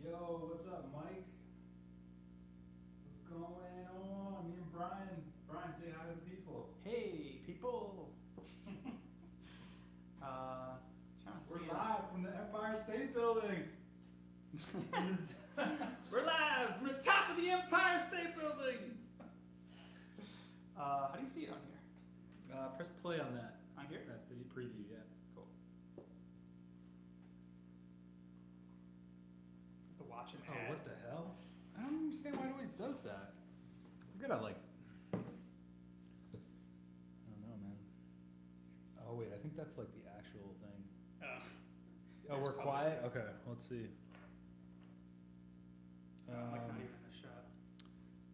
Yo, what's up, Mike? What's going on? Me and Brian. Brian, say hi to the people. Hey, people! We're live from the Empire State Building. We're live from the top of the Empire State Building! How do you see it on here? Press play on that. On here? That video preview, yeah. Cool. Have to watch an Oh, ad. what the hell? I don't understand why it always does that. We're gonna like... I don't know, man. Oh, wait, I think that's like the actual thing. Oh, we're quiet? Okay, let's see. Like not even a shot.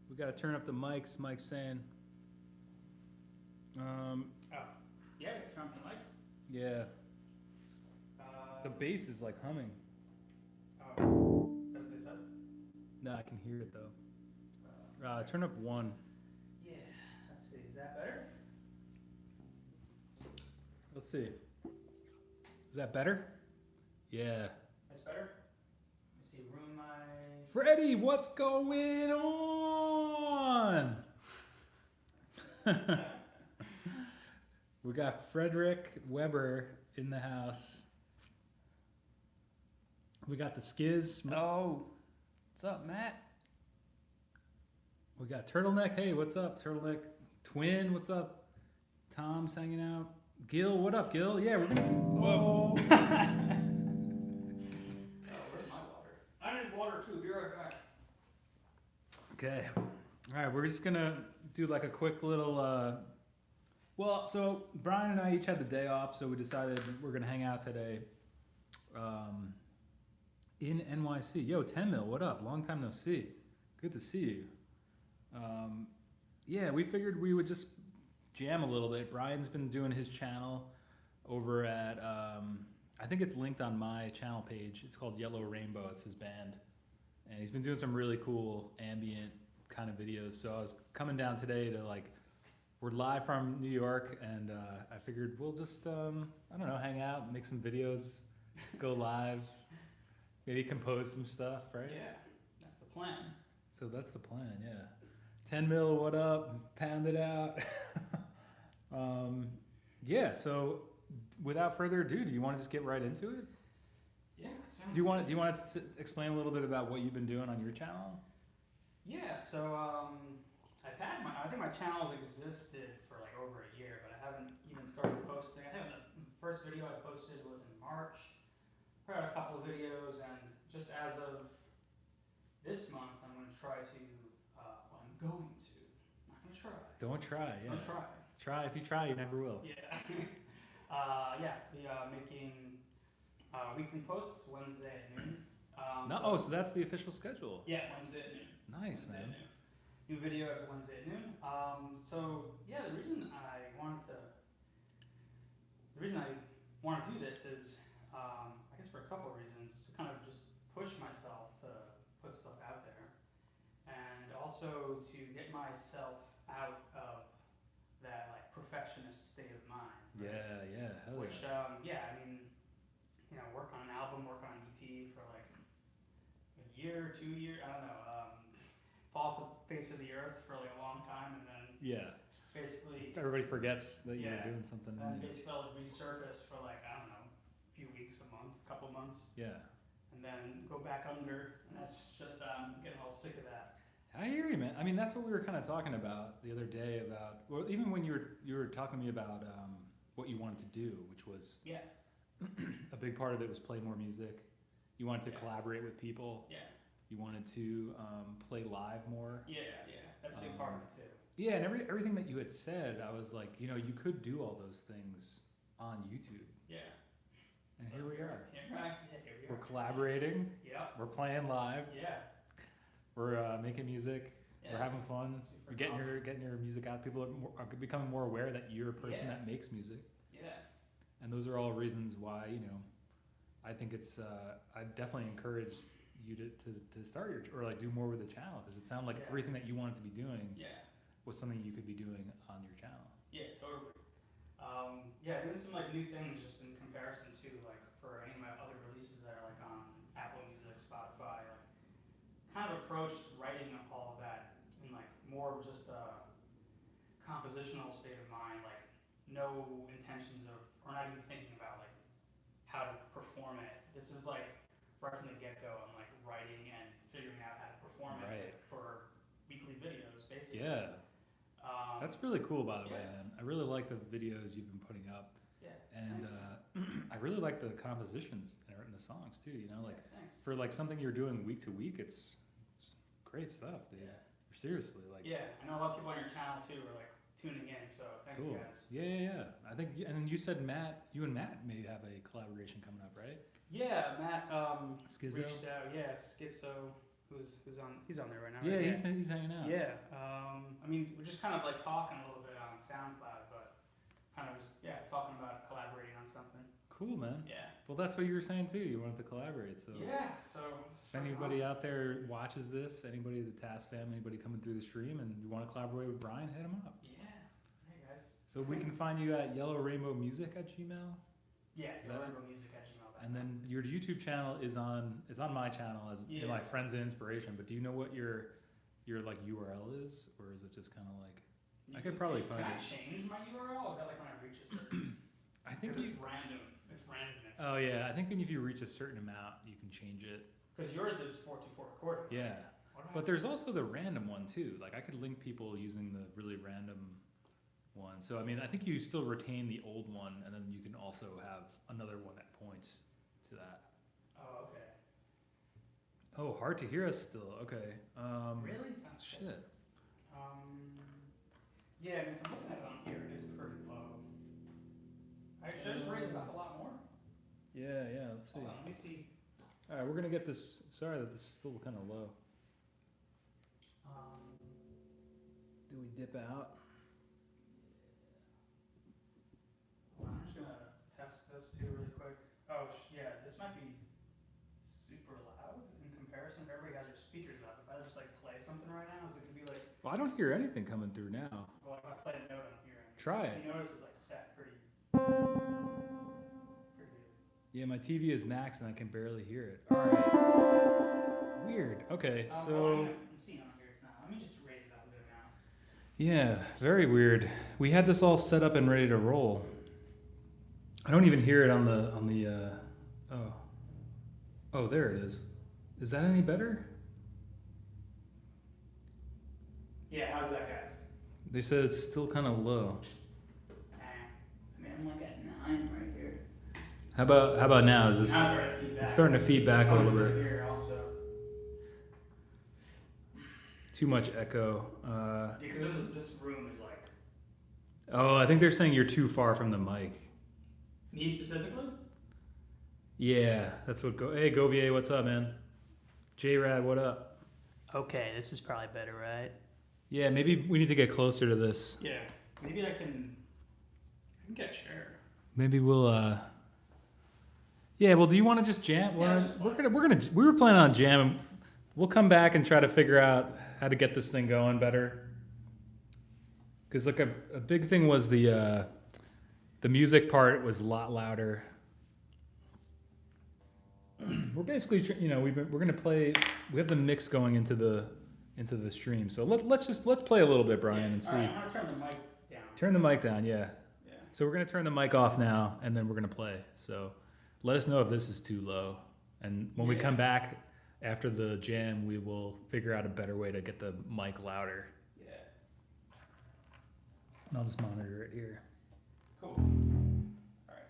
We gotta turn up the mics. Mike's saying. Yeah, it's from the mics. Yeah. The bass is like humming. Oh, that's what they said? No, I can hear it though. Turn up one. Yeah, let's see, is that better? Let's see. Is that better? Yeah. That's better? Let me see, ruin my... Freddie, what's going on? We got Frederick Weber in the house. We got the Skiz. Oh, what's up, Matt? We got Turtleneck. Hey, what's up, Turtleneck? Twin, what's up? Tom's hanging out. Gil, what up, Gil? Yeah, we're gonna... Whoa. Where's my water? I need water too, be right back. Okay. All right, we're just gonna do like a quick little... Well, so Brian and I each had the day off, so we decided we're gonna hang out today in NYC. Yo, 10 Mil, what up? Long time no see. Good to see you. Yeah, we figured we would just jam a little bit. Brian's been doing his channel over at, I think it's linked on my channel page. It's called Yellow Rainbow, it's his band. And he's been doing some really cool ambient kind of videos. So I was coming down today to like, we're live from New York, and I figured we'll just, I don't know, hang out, make some videos, go live, maybe compose some stuff, right? Yeah, that's the plan. So that's the plan, yeah. 10 Mil, what up? Pound it out. Yeah, so without further ado, do you want to just get right into it? Yeah, it sounds Do you want to explain a little bit about what you've been doing on your channel? Yeah, so I think my channel's existed for like over a year, but I haven't even started posting. I think the first video I posted was in March. Put out a couple of videos, and just as of this month, I'm going to try to, well, I'm going to, I'm not going to try. Don't try, yeah. Don't try. Try, if you try, you never will. Yeah. Be making weekly posts Wednesday at noon. So that's the official schedule. Yeah, Wednesday at noon. Nice, Wednesday man. at noon. New video every Wednesday at noon. The reason I want to do this is, I guess for a couple of reasons, to kind of just push myself to put stuff out there, and also to get myself out of that like perfectionist state of mind. Right? Yeah, hell Which, yeah. work on an album, work on an EP for like a year, 2 years, I don't know. Fall off the face of the earth for like a long time, and then basically Everybody forgets that you're doing something. and basically I'll resurface for like, I don't know, a few weeks, a month, a couple months, Yeah. and then go back under, and that's just, I'm getting all sick of that. I hear you, man. I mean, that's what we were kind of talking about the other day about, well, even when you were talking to me about what you wanted to do, which was a big part of it was play more music. You wanted to collaborate with people. Yeah. You wanted to play live more. Yeah, that's a big part of it too. Yeah, and everything that you had said, I was like, you could do all those things on YouTube. Yeah. And here we are. Here we are. We're collaborating. Yeah. We're playing live. Yeah. We're making music. Yeah, we're having fun. You're getting your music out. People are becoming more aware that you're a person that makes music. Yeah. And those are all reasons why, I think it's, I definitely encourage you to start or like do more with the channel, because it sounded like everything that you wanted to be doing was something you could be doing on your channel. Yeah, totally. Doing some like new things just in comparison to like for any of my other releases that are like on Apple Music, Spotify, like approached writing all of that in like more of just a compositional state of mind, like no intentions of, or not even thinking about like how to perform it. This is like right from the get-go, I'm like writing and figuring out how to perform it for weekly videos, basically. Yeah. That's really cool, by the way, Yeah. man. I really like the videos you've been putting up, Yeah. and I really like the compositions that are in the songs too. You know, like Thanks. for like something you're doing week to week, it's great stuff, dude. Yeah. Seriously, like. Yeah, I know a lot of people on your channel too are like tuning in, so thanks Cool. guys. Yeah. I think, and then you said you and Matt may have a collaboration coming up, right? Yeah, Matt Schizo. reached out. Yeah, Schizo, he's on there right now. Yeah, right? he's hanging out. Yeah, I mean, we're just kind of like talking a little bit on SoundCloud, but kind of just talking about collaborating on something. Cool, man. Yeah. Well, that's what you were saying too. You wanted to collaborate, so. Yeah. So. If anybody out there watches this, anybody, the Task family, anybody coming through the stream, and you want to collaborate with Brian, hit him up. Yeah. Hey guys. So we can find you at yellowrainbowmusic@gmail. Yeah. Is that it? yellowrainbowmusic@gmail.com. And then your YouTube channel is on my channel as my Friends of Inspiration. But do you know what your like URL is, or is it just kind of like? I could probably find Can I it. change my URL? Is that like when I reach a certain? I think Because it's random. It's randomness. Oh yeah, I think if you reach a certain amount, you can change it. Because yours is 424 recording. Yeah. But there's also the random one too. Like I could link people using the really random one. So I mean, I think you still retain the old one, and then you can also have another one that points to that. Oh, okay. Oh, hard to hear us still. Okay. Really? Oh, Shit. Yeah, I mean, if I'm looking at it on here, it is pretty low. Should I just raise it up a lot more? Yeah. Let's see. Hold on, let me see. All right, we're gonna get this. Sorry that this is still kind of low. Do we dip out? Hold on, I'm just gonna test this too really quick. Oh, yeah, this might be super loud in comparison. If everybody has their speakers up, if I just like play something right now, is it gonna be like? Well, I don't hear anything coming through now. Well, if I play a note on here. Try it. You notice it's like set pretty good. Yeah, my TV is maxed and I can barely hear it. All right. Weird. Okay, so. I'm seeing on here it's not. Let me just raise it up a bit now. Yeah, very weird. We had this all set up and ready to roll. I don't even hear it on the oh, there it is. Is that any better? Yeah, how's that, guys? They said it's still kind of low. I mean, I'm like at 9 right here. How about now? Is this Now it's starting to feedback. it's starting to feedback a little bit? Here also. Too much echo. Because this room is like. Oh, I think they're saying you're too far from the mic. Me specifically? Yeah, that's what. Hey, Govier, what's up, man? J-Rad, what up? Okay, this is probably better, right? Yeah, maybe we need to get closer to this. Yeah, maybe I can get a chair. Maybe we'll. Yeah, well, do you want to just jam? Yeah, We were planning on jamming. We'll come back and try to figure out how to get this thing going better. Because like a big thing was the music part was a lot louder. We're basically, we're gonna play. We have the mix going into the stream. So let's play a little bit, Brian, and see. All right, I'm gonna turn the mic down. Turn the mic down, yeah. Yeah. So we're gonna turn the mic off now, and then we're gonna play. So let us know if this is too low, and when we come back after the jam, we will figure out a better way to get the mic louder. Yeah. And I'll just monitor it here. Cool. All right.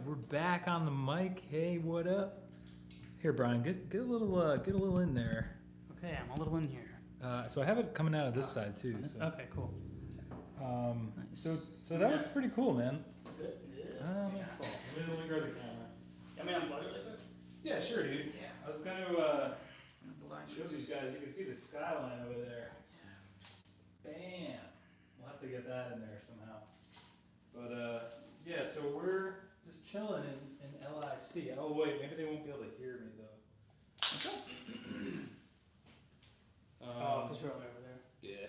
We're back on the mic. Hey, what up? Here, Brian, get a little in there. Okay, I'm a little in here. So I have it coming out of this side too. So. Okay, cool. Nice. So that was pretty cool, man. Good. Let me grab the camera. I mean, unplug it like that? Yeah, sure, dude. Yeah. I was gonna show these guys. You can see the skyline over there. Bam. We'll have to get that in there somehow. But yeah, so we're just chilling in LIC. Oh wait, maybe they won't be able to hear me though. Because you're over there. Yeah.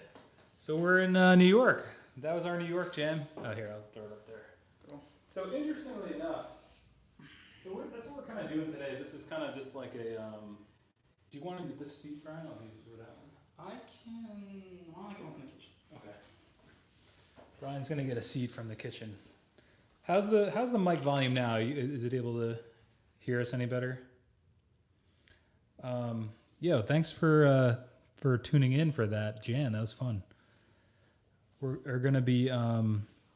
So we're in New York. That was our New York jam. Oh, here, I'll throw it up there. Cool. So interestingly enough, that's what we're kind of doing today. This is kind of just like a. Do you want to get this seat, Brian? I'll use it for that one. I get one from the kitchen. Okay. Brian's gonna get a seat from the kitchen. How's the mic volume now? Is it able to hear us any better? Thanks for tuning in for that jam. That was fun. We're gonna be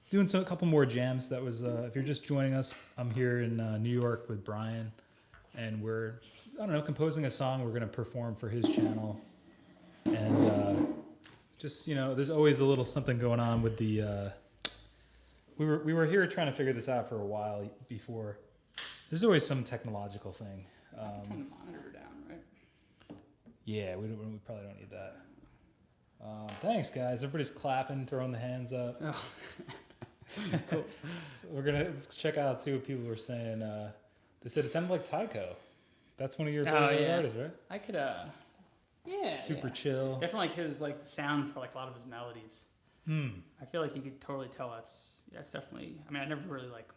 doing a couple more jams. That was if you're just joining us, I'm here in New York with Brian, and we're composing a song we're gonna perform for his channel, and there's always a little something going on with the we were here trying to figure this out for a while before. There's always some technological thing. Turn the monitor down, right? Yeah, we probably don't need that. Thanks, guys. Everybody's clapping, throwing the hands up. Oh. Cool. Let's check out, see what people were saying. They said it sounded like Tycho. That's one of your favorite artists, right? I could, yeah. Super chill. Definitely like his, like, the sound for, like, a lot of his melodies. I feel like you could totally tell that's definitely, I mean, I never really, like,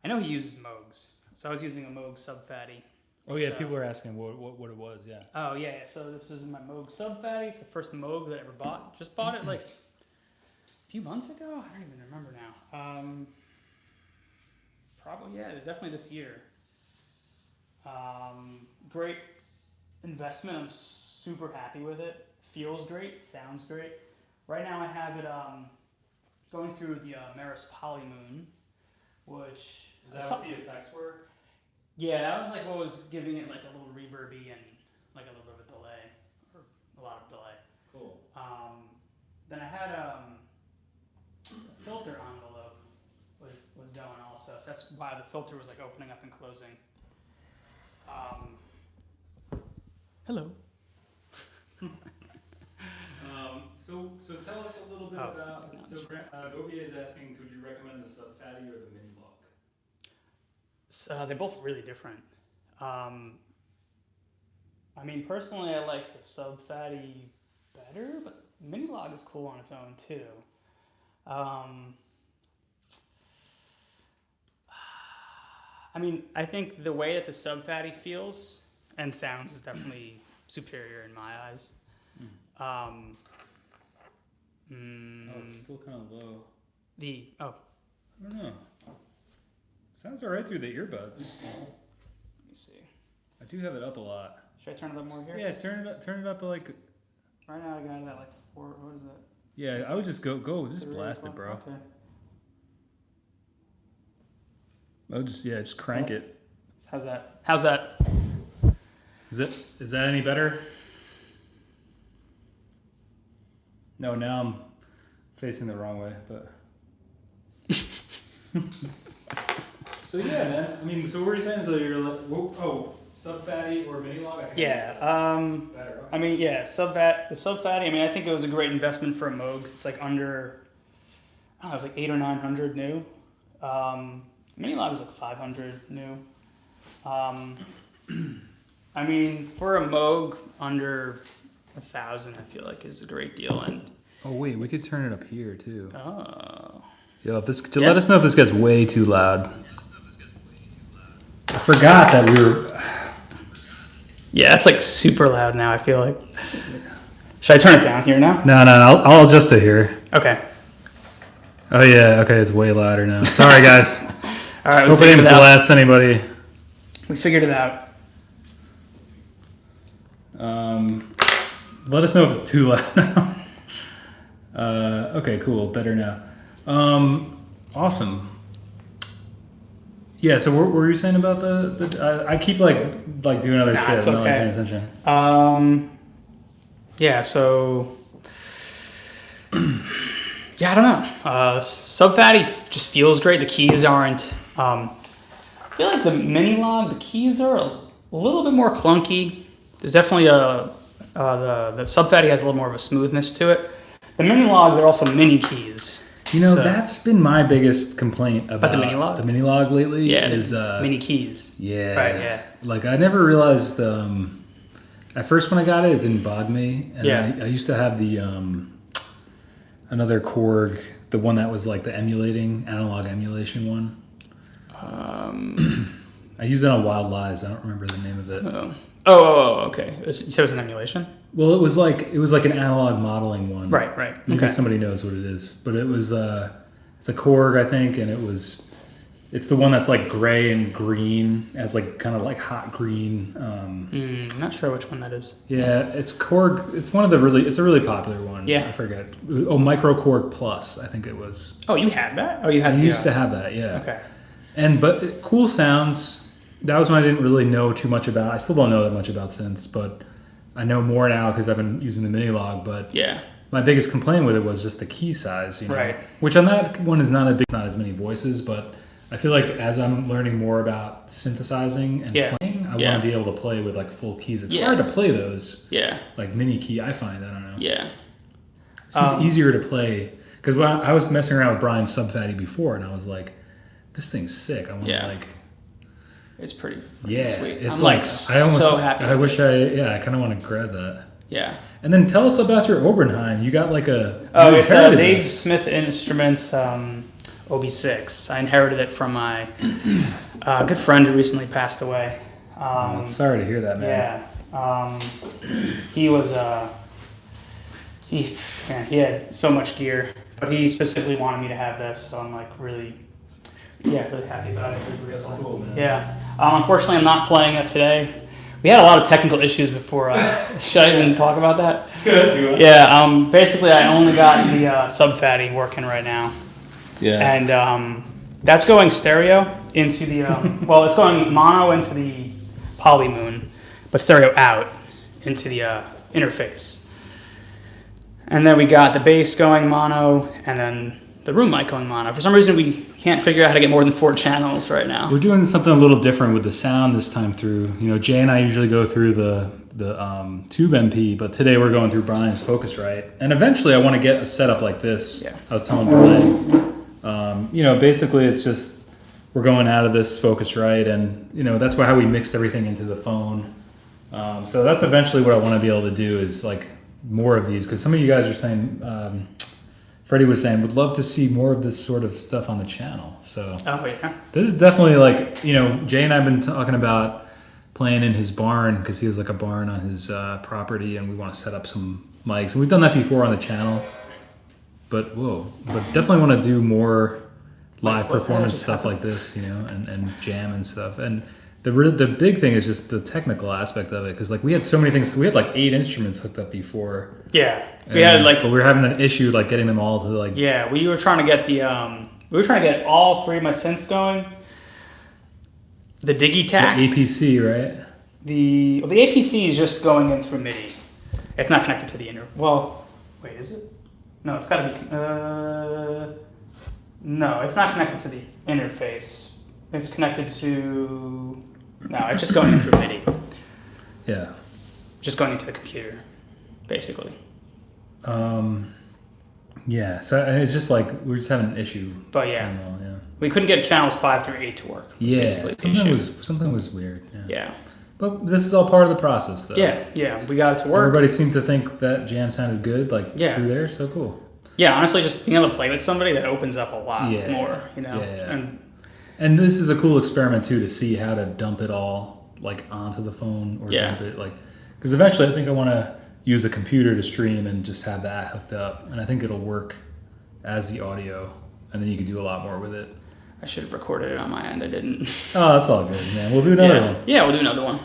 I know he uses Moogs. So I was using a Moog Sub Phatty. Oh, yeah, people were asking what it was, yeah. Oh, yeah, so this is my Moog Sub Phatty. It's the first Moog that I ever bought. Just bought it, like, a few months ago? I don't even remember now. Probably, yeah, it was definitely this year. Great investment. I'm super happy with it. Feels great, sounds great. Right now I have it going through the Maris Polymoon, which... Is that what the effects were? Yeah, that was like what was giving it like a little reverby and like a little bit of delay, or a lot of delay. Cool. Then I had a filter envelope was going also, so that's why the filter was like opening up and closing. Hello. So tell us a little bit about. no, So Govia is asking, could you recommend the Sub Phatty or the Mini Log? They're both really different. I mean, personally, I like the Sub Phatty better, but Mini Log is cool on its own too. I mean, I think the way that the Sub Phatty feels and sounds is definitely superior in my eyes. Oh, it's still kind of low. I don't know. Sounds all right through the earbuds. Let me see. I do have it up a lot. Should I turn it up more here? Yeah, turn it up like. Right now I got it at like 4. What is it? Yeah, I would just go, just blast it, bro. Okay. Oh, just crank it. How's that? How's that? Is that any better? No, now I'm facing the wrong way, but. So yeah, man. I mean, so what are you saying? So you're like, Sub Phatty or Mini Log? Yeah. Better. I mean, yeah, the Sub Phatty. I mean, I think it was a great investment for a Moog. It's like under, I don't know, it was like 800 or 900 new. Mini Log was like 500 new. I mean, for a Moog under 1,000, I feel like is a great deal. And oh wait, we could turn it up here too. oh. Yo, let us know if this gets way too loud. I forgot that we were. Yeah, it's like super loud now, I feel like. Should I turn it down here now? No, I'll adjust it here. Okay. Oh yeah, okay, it's way louder now. Sorry guys. All right, hope I didn't blast anybody. We figured it out. Let us know if it's too loud now. Okay, cool, better now. Awesome. Yeah, so what were you saying about I keep like doing other shit. It's okay. I'm not paying attention. Yeah, so yeah, I don't know. Sub Phatty just feels great. The keys aren't. I feel like the Mini Log, the keys are a little bit more clunky. There's definitely the Sub Phatty has a little more of a smoothness to it. The Mini Log, they're also mini keys. You know, that's been my biggest complaint about the Mini Log? The Mini Log lately. Yeah, is mini keys. Yeah. Right, yeah. Like, I never realized, at first when I got it didn't bug me. And yeah. I used to have the, another Korg, the one that was like the analog emulation one. I used it on Wild Lies. I don't remember the name of it. Okay. You said it was an emulation? Well, it was like an analog modeling one. Right. Maybe somebody knows what it is, but it was it's a Korg, I think, and it's the one that's like gray and green, as like kind of like hot green. I'm not sure which one that is. Yeah, it's Korg. It's it's a really popular one. Yeah, I forget. Oh, Micro Korg Plus, I think it was. Oh, you had that? Oh, you had. I used to have that. Yeah. Okay. But cool sounds. That was when I didn't really know too much about. I still don't know that much about synths, but I know more now because I've been using the Mini Log. But yeah, my biggest complaint with it was just the key size, you know. Right. Which on that one is not as many voices, but I feel like as I'm learning more about synthesizing and playing, I want to be able to play with like full keys. It's hard to play those. Yeah. Like mini key, I find. I don't know. Yeah. It seems easier to play because when I was messing around with Brian's Sub Phatty before, and I was like, "This thing's sick." I want to like. It's pretty sweet. It's I'm like I almost so happy. I wish I kind of want to grab that. Yeah. And then tell us about your Oberheim. You got like a it's a Dave Smith Instruments OB6. I inherited it from my good friend who recently passed away. Sorry to hear that, man. Yeah. He was he had so much gear, but he specifically wanted me to have this, so I'm like really happy about it. That's cool, man. Yeah. Unfortunately, I'm not playing it today. We had a lot of technical issues before. Should I even talk about that? Good. Yeah. Basically, I only got the Sub Phatty working right now. Yeah. And that's going stereo into the it's going mono into the Polymoon, but stereo out into the interface. And then we got the bass going mono, and then the room mic going mono. For some reason, we can't figure out how to get more than 4 channels right now. We're doing something a little different with the sound this time through. You know, Jay and I usually go through the tube MP, but today we're going through Brian's Focusrite. And eventually I want to get a setup like this. Yeah. I was telling Brian, you know, basically it's just, we're going out of this Focusrite, and, you know, that's how we mixed everything into the phone. So that's eventually what I want to be able to do is like more of these, because some of you guys are saying, Freddie was saying, would love to see more of this sort of stuff on the channel. So this is definitely like, you know, Jay and I have been talking about playing in his barn because he has like a barn on his property, and we want to set up some mics. And we've done that before on the channel, but definitely want to do more live performance stuff like this, you know, and jam and stuff. And the big thing is just the technical aspect of it, because like we had so many things. We had like 8 instruments hooked up before. Yeah. We had like, but we were having an issue like getting them all to like. Yeah, we were trying to get all 3 of my synths going. The Digitakt. The APC, right? The APC is just going in through MIDI. It's not connected to the inner. Well, wait, is it? No, it's got to be. No, it's not connected to the interface. It's connected to. No, it's just going in through MIDI. Yeah. Just going into the computer, basically. Yeah, so it's just like we're just having an issue. But yeah, we couldn't get channels 5 through 8 to work. Yeah, something was weird. Yeah. But this is all part of the process, though. Yeah, we got it to work. Everybody seemed to think that jam sounded good, like through there. So cool. Yeah, honestly, just being able to play with somebody, that opens up a lot more, you know. Yeah. And this is a cool experiment too, to see how to dump it all like onto the phone or dump it like, because eventually I think I want to use a computer to stream and just have that hooked up, and I think it'll work as the audio, and then you can do a lot more with it. I should have recorded it on my end. I didn't. Oh, that's all good, man. We'll do another one. Yeah, we'll do another one.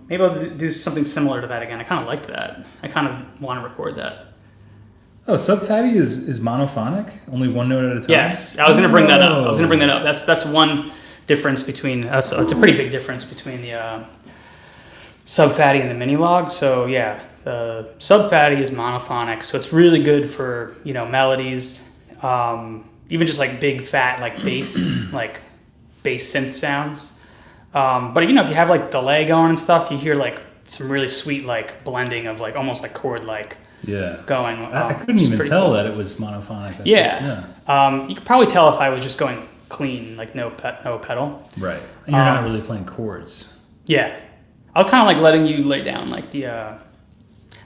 Maybe I'll do something similar to that again. I kind of liked that. I kind of want to record that. Oh, Sub Phatty is monophonic, only one note at a time. Yes, I was going to bring that up. That's one difference between. It's a pretty big difference between the Sub Phatty and the mini log. So yeah, the Sub Phatty is monophonic, so it's really good for, you know, melodies, even just like big fat like bass synth sounds. But you know, if you have like delay going and stuff, you hear like some really sweet like blending of like almost like chord like. Going. I couldn't even tell that it was monophonic. You could probably tell if I was just going clean, like no pedal. Right. And you're not really playing chords. Yeah. I was kind of like letting you lay down like the,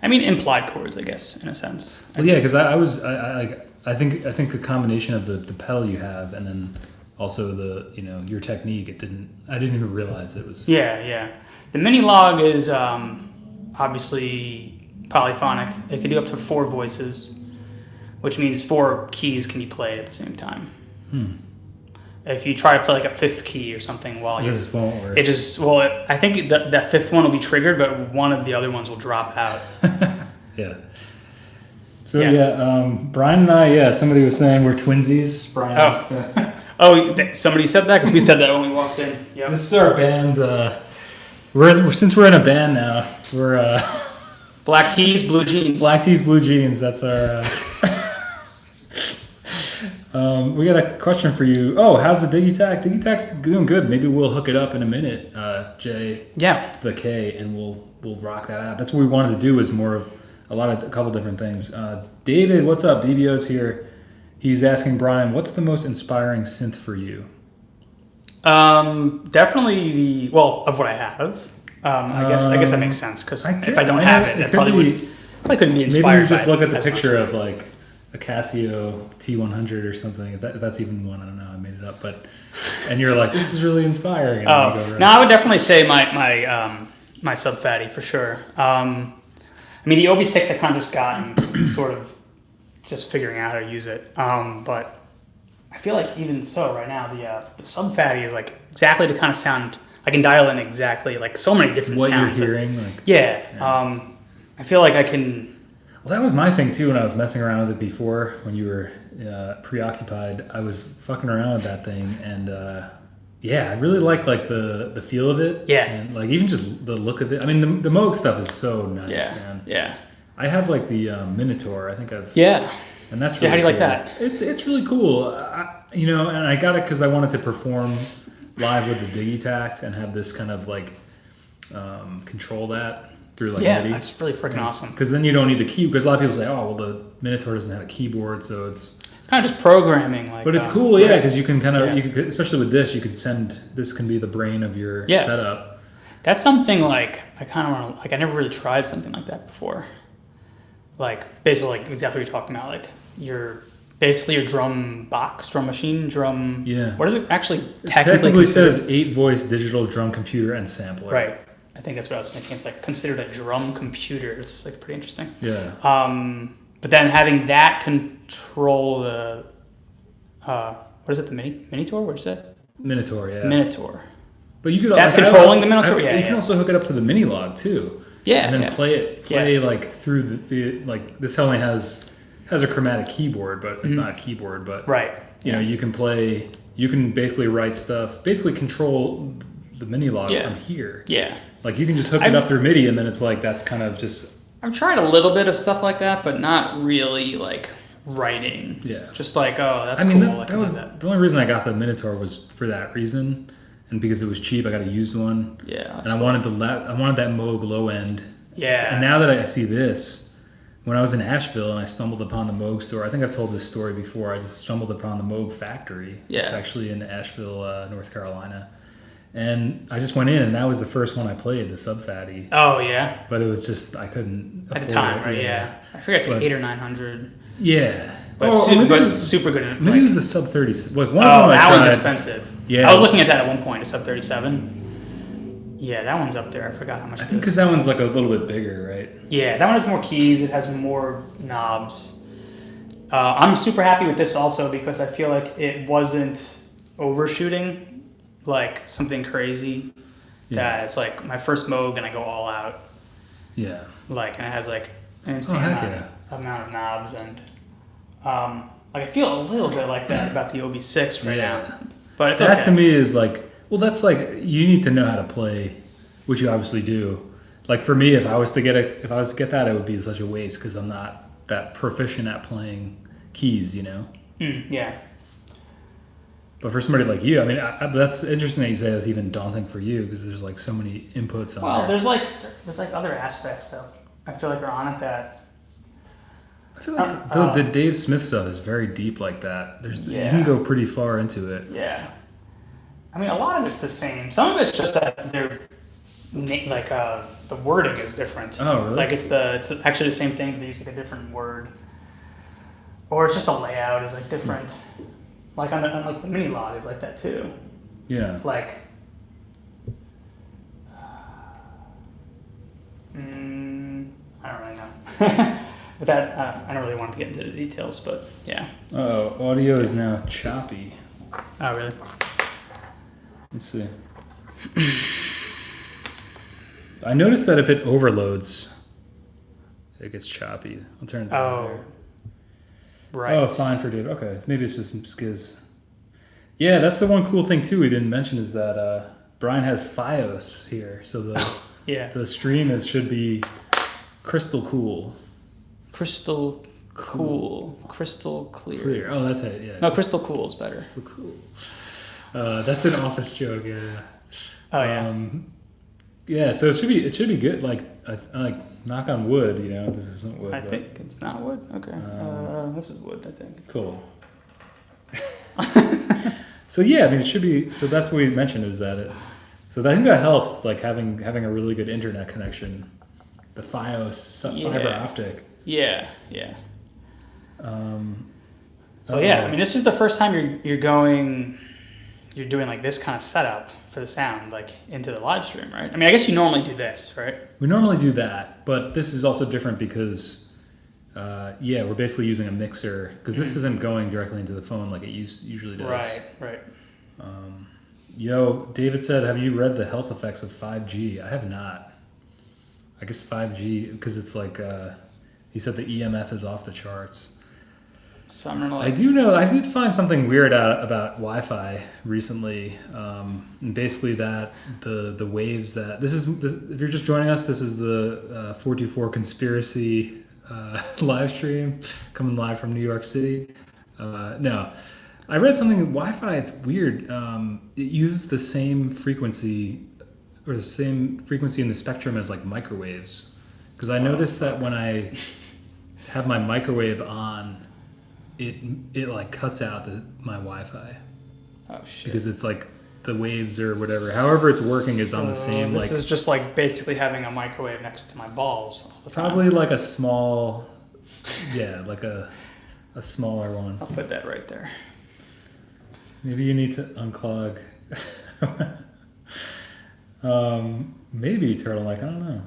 implied chords, I guess, in a sense. Well, yeah, because I think a combination of the pedal you have and then also the, you know, your technique. I didn't even realize it was. Yeah. The mini log is obviously polyphonic. It can do up to 4 voices, which means 4 keys can be played at the same time. If you try to play like a 5th key or something while you, just won't work. I think that 5th one will be triggered, but one of the other ones will drop out. Yeah. So Brian and I, somebody was saying we're twinsies. Brian. Somebody said that because we said that when we walked in. Yep. This is our band. Since we're in a band now, we're Black tees, blue jeans. Black tees, blue jeans. That's our. We got a question for you. Oh, how's the Digitakt? Digitakt's doing good. Maybe we'll hook it up in a minute, Jay. Yeah. The K, and we'll rock that out. That's what we wanted to do. Is more of a couple different things. David, what's up? DBO's here. He's asking Brian, what's the most inspiring synth for you? Definitely of what I have. I guess that makes sense because if I don't have it, I probably couldn't be inspired. Maybe you just by look it at the as picture much. of like a Casio T100 or something. If that's even one, I don't know. I made it up, and you're like, this is really inspiring. And Oh, you go, right. no, I would definitely say my sub Phatty for sure. I mean, the OB6 I kind of just got and sort of just figuring out how to use it. But I feel like even so, right now the sub Phatty is like exactly the kind of sound I can dial in exactly like so many different what sounds. you're hearing, like Yeah. I feel like I can. Well, that was my thing too when I was messing around with it before. When you were preoccupied, I was fucking around with that thing, and yeah, I really like the feel of it. Yeah. And like even just the look of it. I mean, the Moog stuff is so nice, man. Yeah. I have like the Minotaur. I think I've. Yeah. And that's really how do you cool. like that? It's really cool. And I got it because I wanted to perform live with the Digitakt and have this kind of like control that through like MIDI. That's really freaking awesome. Because then you don't need the key. Because a lot of people say, oh, well, the Minotaur doesn't have a keyboard, so it's kind of just programming. But it's cool, yeah, because you can kind of, you could, especially with this, you could this can be the brain of your setup. That's something like I kind of want to like. I never really tried something like that before. Like basically, like exactly what you're talking about. Like basically your drum box, drum machine, drum. Yeah. What is it actually It technically? technically says 8-voice digital drum computer and sampler. Right. I think that's what I was thinking. It's like considered a drum computer. It's like pretty interesting. Yeah. But then having that control the what is it? The Minotaur? What is it? Minotaur, yeah. Minotaur. But you could That's controlling the Minotaur. You can also hook it up to the mini log too. Yeah. And then play like through the like this only has a chromatic keyboard, but it's not a keyboard. But you know, you can play. You can basically write stuff. Basically control the mini log from here. Yeah. Like you can just hook it up through MIDI, and then it's like that's kind of just. I've tried a little bit of stuff like that, but not really like writing. Yeah. Just like, oh, that's I mean, cool. that was the only reason I got the Minotaur was for that reason, and because it was cheap, I got a used one. Yeah. And I wanted that Moog low end. Yeah. And now that I see this, when I was in Asheville and I stumbled upon the Moog store, I think I've told this story before. I just stumbled upon the Moog factory. Yeah. It's actually in Asheville, North Carolina. And I just went in, and that was the first one I played, the Sub Phatty. Oh yeah. But it was just I couldn't at afford the time, it. right? Yeah. I forget it's like 800 or 900. Yeah. But, super good. Maybe it was the Sub 30. Like one oh, of them that one's expensive. Yeah. I was looking at that at one point, a Sub 37. Yeah, that one's up there. I forgot how much. I think because that one's like a little bit bigger, right? Yeah, that one has more keys. It has more knobs. I'm super happy with this also because I feel like it wasn't overshooting, like something crazy. Yeah, it's like my first Moog and I go all out. Yeah. Like, and it has like an insane amount of knobs and like I feel a little bit like that about the OB6 right now. But it's that to me is like, well, that's like you need to know how to play, which you obviously do. Like for me, if I was to get that, it would be such a waste because I'm not that proficient at playing keys, you know. Yeah. But for somebody like you, I mean, that's interesting that you say that's even daunting for you because there's like so many inputs on there. There's like other aspects that I feel like are on it that. I feel like the Dave Smith stuff is very deep like that. You can go pretty far into it. Yeah. I mean, a lot of it's the same. Some of it's just that they're like the wording is different. Oh, really? Like it's actually the same thing, but they use like a different word, or it's just the layout is like different. Like on the mini log is like that too. Yeah. Like. I don't really know. But that I don't really want to get into the details, but yeah. Oh, audio is now choppy. Oh really? Let's see. I noticed that if it overloads, it gets choppy. I'll turn it down there. Right. Oh, fine for Dave. Okay, maybe it's just some skiz. Yeah, that's the one cool thing too we didn't mention is that Brian has FiOS here, so the the stream should be Crystal Cool. Crystal Cool. Crystal Clear. Oh, that's it. Yeah. No, Crystal Cool is better. Crystal Cool. That's an office joke. Yeah. Oh yeah. Yeah. So it should be good. Like knock on wood. You know, this isn't wood. I think it's not wood. Okay. This is wood, I think. Cool. So yeah, I mean, it should be. So that's what we mentioned is that it. So I think that helps, like having a really good internet connection, the FiOS fiber optic. Yeah. Yeah. I mean, this is the first time you're doing like this kind of setup for the sound, like into the live stream, right? I mean, I guess you normally do this, right? We normally do that, but this is also different because, we're basically using a mixer because this isn't going directly into the phone like it usually does. Right. David said, have you read the health effects of 5G? I have not. I guess 5G, because it's like, he said the EMF is off the charts. So I'm gonna I do know, I did find something weird out about Wi-Fi recently. And basically that the waves that, if you're just joining us, this is the 424 Conspiracy live stream coming live from New York City. No. I read something, Wi-Fi, it's weird. It uses the same frequency in the spectrum as like microwaves. Because I noticed that when I have my microwave on, it like cuts out my Wi-Fi. Oh shit. Because it's like the waves or whatever, however it's working is on the same this is just like basically having a microwave next to my balls all the time. Probably like a small, like a smaller one. I'll put that right there. Maybe you need to unclog. Maybe turtleneck. I don't know.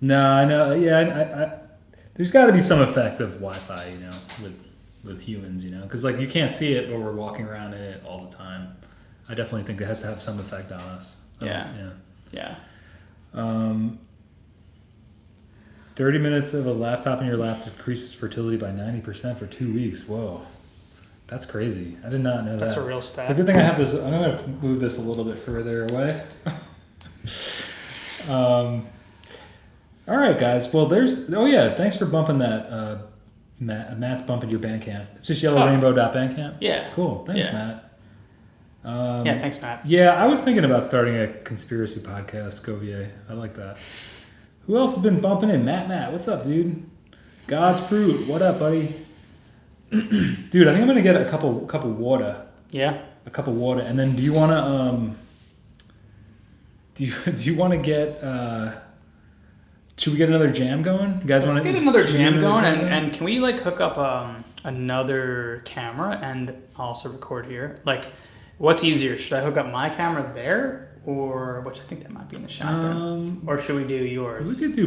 No, I know. Yeah, I there's got to be some effect of Wi-Fi, you know, with humans, you know, because like you can't see it, but we're walking around in it all the time. I definitely think it has to have some effect on us. Yeah. 30 minutes of a laptop in your lap decreases fertility by 90% for 2 weeks. Whoa. That's crazy. I did not know that. That's a real stat. It's a good thing I have this. I'm going to move this a little bit further away. All right, guys. Well, thanks for bumping that. Matt's bumping your Bandcamp. It's just yellowrainbow.bandcamp? Yeah. Cool. Thanks, Matt. Thanks, Matt. Yeah, I was thinking about starting a conspiracy podcast, Scovier. I like that. Who else has been bumping in? Matt, what's up, dude? God's Fruit, what up, buddy? Dude, I think I'm gonna get a couple water. Yeah. A couple water, and then do you wanna do you wanna get should we get another jam going? You guys Let's get another jam going, and can we like hook up another camera and also record here? Like, what's easier? Should I hook up my camera there, or which I think that might be in the shotgun, or should we do yours? We could do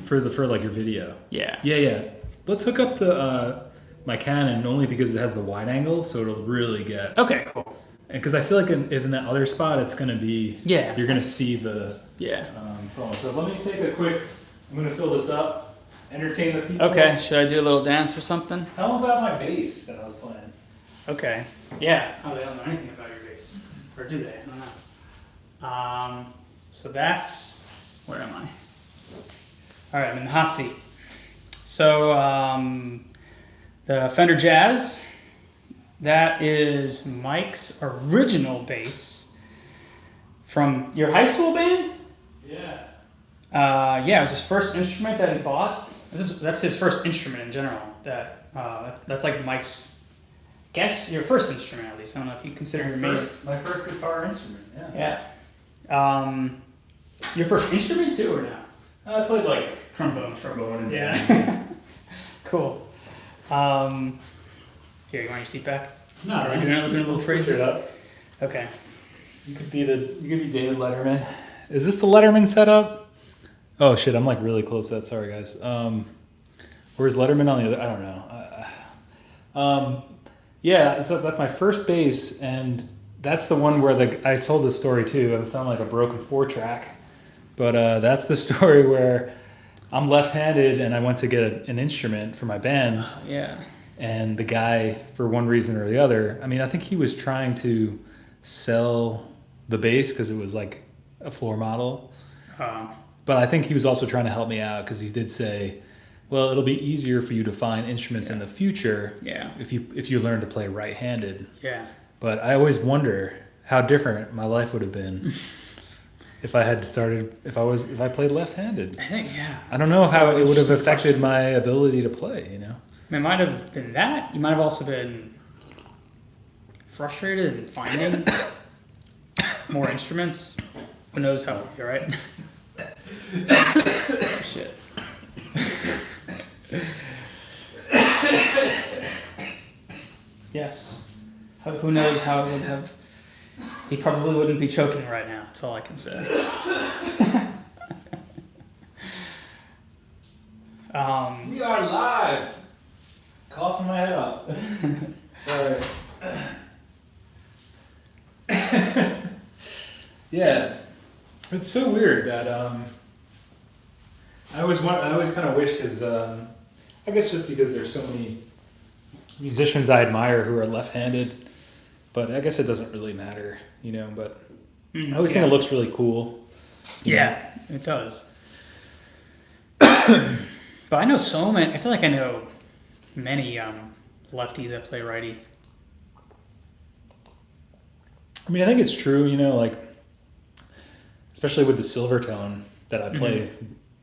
for like your video. Yeah. Yeah. Let's hook up the my Canon only because it has the wide angle, so it'll really get. Okay, cool. And because I feel like if in that other spot, it's gonna be. Yeah. You're gonna see the. Yeah. Phone. So let me take a quick. I'm gonna fill this up. Entertain the people. Okay. Should I do a little dance or something? Tell them about my bass that I was playing. Okay. Yeah. Oh, they don't know anything about your bass, or do they? I don't know. So that's where am I? All right, I'm in the hot seat. So the Fender Jazz, that is Mike's original bass from your high school band. Yeah. It was his first instrument that he bought. That's his first instrument in general. That's like Mike's. Guess your first instrument at least. I don't know if you consider your my first guitar instrument. Yeah. Your first instrument too, or no? I played like trombone. And Yeah. Cool. Here, you want your seat back? No, are we doing a little phrase? Up. Okay. You could be David Letterman. Is this the Letterman setup? Oh shit, I'm like really close to that. Sorry guys. Where's Letterman on the other? I don't know. Yeah, so that's my first bass, and that's the one where I told this story too. It sounded like a broken 4-track, but that's the story where I'm left-handed and I went to get an instrument for my band. Yeah. And the guy, for one reason or the other, I mean, I think he was trying to sell the bass because it was like a floor model. but I think he was also trying to help me out because he did say, well, it'll be easier for you to find instruments in the future if you learn to play right-handed. Yeah. But I always wonder how different my life would have been if I had started if I played left-handed. I think I don't know how it would have affected my ability to play. You know. It might have been that. You might have also been frustrated in finding more instruments. Who knows how? You're right. Shit. Yes. Who knows how it would have. He probably wouldn't be choking right now. That's all I can say. We are live. Coughing my head off. Sorry. Yeah, it's so weird that I always kind of wish because I guess just because there's so many musicians I admire who are left-handed, but I guess it doesn't really matter, you know. But I always think it looks really cool. Yeah, it does. But I know so many. I feel like I know many lefties that play righty. I mean, I think it's true, you know, like especially with the silver tone that I play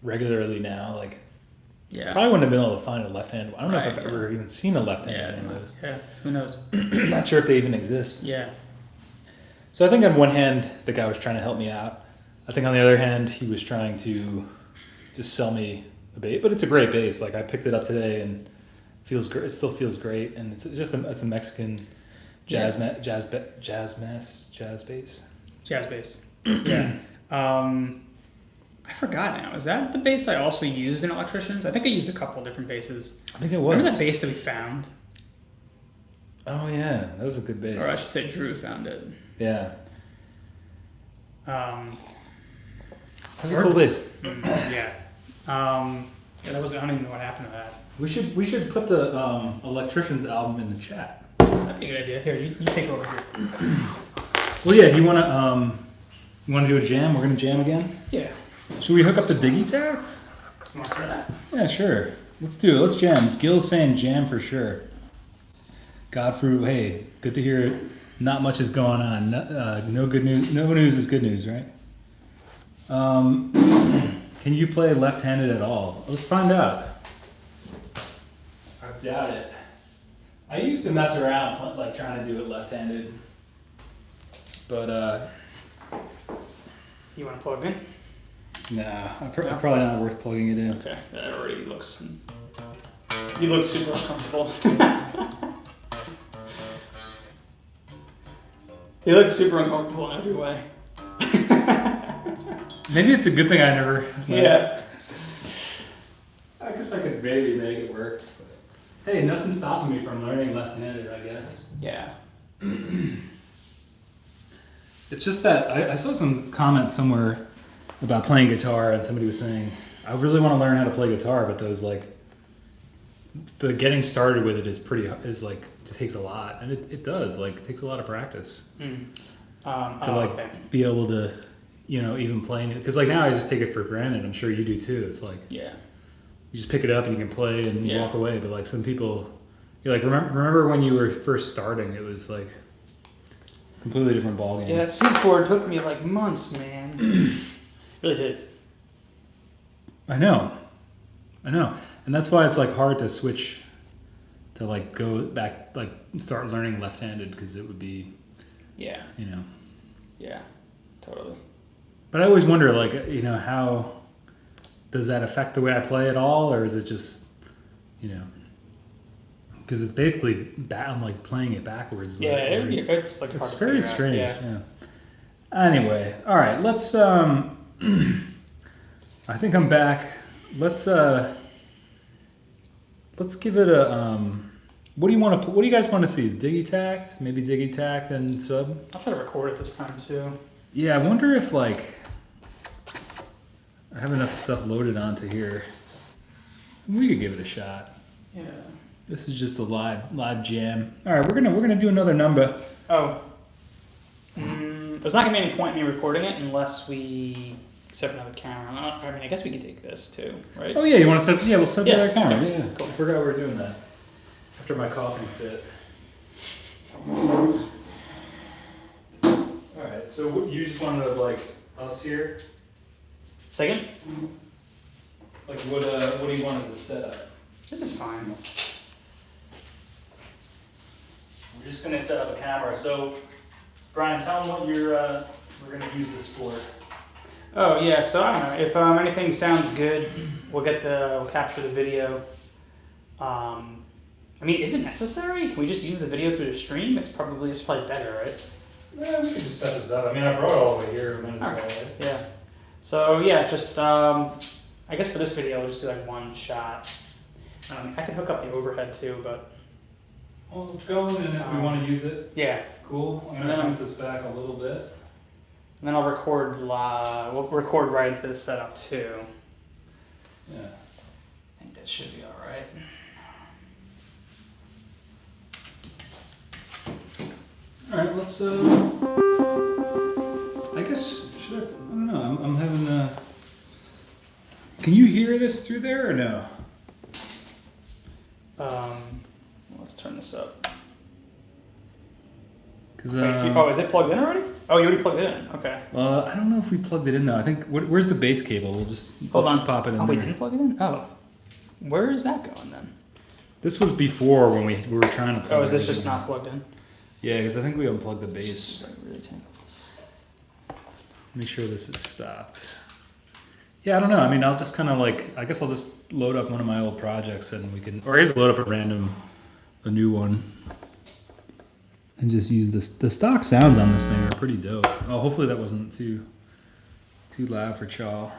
regularly now, like probably wouldn't have been able to find a left-handed one. I don't know if I've ever even seen a left-handed one of those. Yeah, who knows? Not sure if they even exist. Yeah. So I think on one hand, the guy was trying to help me out. I think on the other hand, he was trying to just sell me a bass. But it's a great bass. Like I picked it up today and feels great. It still feels great, and it's just it's a Mexican jazz bass. Jazz bass. Yeah. I forgot now. Is that the bass I also used in Electricians? I think I used a couple different basses. I think it was. Remember that bass that we found? Oh yeah, that was a good bass. Or I should say Drew found it. Yeah. That's a cool bass. Yeah. Yeah, that was. I don't even know what happened to that. We should put the Electricians album in the chat. That'd be a good idea. Here, you take over here. Well, yeah. Do you want to do a jam? We're gonna jam again. Yeah. Should we hook up the Digitakt? You want to try that? Yeah, sure. Let's do it. Let's jam. Gil's saying jam for sure. Godfrey, hey, good to hear. Not much is going on. No good news. No news is good news, right? Can you play left-handed at all? Let's find out. I doubt it. I used to mess around, like trying to do it left-handed, but You want to plug in? nah, probably not worth plugging it in. Okay, that already looks. You look super uncomfortable. You look super uncomfortable in every way. Maybe it's a good thing I never. Yeah. I guess I could maybe make it work. But hey, nothing's stopping me from learning left-handed, I guess. Yeah. It's just that I saw some comment somewhere about playing guitar, and somebody was saying, I really want to learn how to play guitar, but those like, the getting started with it is like, it takes a lot. And it does, like, it takes a lot of practice to be able to, you know, even playing it. Because like now I just take it for granted. I'm sure you do too. It's like, you just pick it up and you can play and you walk away. But like some people, you're like, remember when you were first starting, it was like completely different ballgame. Yeah, that C chord took me like months, man. Really did. I know. And that's why it's like hard to switch to like go back, like start learning left-handed, because it would be, you know. Yeah, totally. But I always wonder, like, you know, how does that affect the way I play at all, or is it just, you know, because it's basically I'm like playing it backwards. It's like it's very strange. Yeah. Anyway, all right, let's. I think I'm back. Let's give it a. What do you guys want to see? Digitakt, maybe Digitakt and sub. I'll try to record it this time too. Yeah, I wonder if like I have enough stuff loaded onto here. We could give it a shot. Yeah. This is just a live jam. All right, we're gonna do another number. Oh. There's not gonna be any point in me recording it unless we set up another camera. I mean, I guess we could take this too, right? Oh yeah, you want to set? Yeah, we'll set Yeah, the other camera. okay, Yeah, cool. I forgot we were doing that after my coughing fit. All right, so you just wanted to like us here? Second? Like what do you want as a setup? This is fine. We're just gonna set up a camera. So, Brian, tell them what we're gonna use this for. Oh yeah, so I don't know if anything sounds good, we'll capture the video. I mean, is it necessary? Can we just use the video through the stream? It's probably better, right? Yeah, we could just set this up. I mean, I brought it all the way here. Might as well, right? Yeah. So yeah, it's just I guess for this video, we'll just do like one shot. I could hook up the overhead too, but Well, let's go, and if we want to use it, yeah. cool. I'm gonna pump this back a little bit. And then I'll record live. We'll record right into the setup too. Yeah. I think that should be all right. All right, let's. I guess should I don't know. I'm having. Can you hear this through there or no? Let's turn this up. Cause oh, is it plugged in already? Oh, you already plugged it in. Okay. I don't know if we plugged it in though. I think where's the base cable? We'll just pop it in Oh, there. we didn't plug it in. Oh, where is that going then? This was before when we were trying to. Plug Oh, is this everything just in. not plugged in? Yeah, because I think we unplugged the It's base. just like really tangled. Make sure this is stopped. Yeah, I don't know. I mean, I'll just kind of like, I guess I'll just load up one of my old projects and we can, or I just load up a new one. And just use this. The stock sounds on this thing are pretty dope. Oh, hopefully that wasn't too loud for Chaw.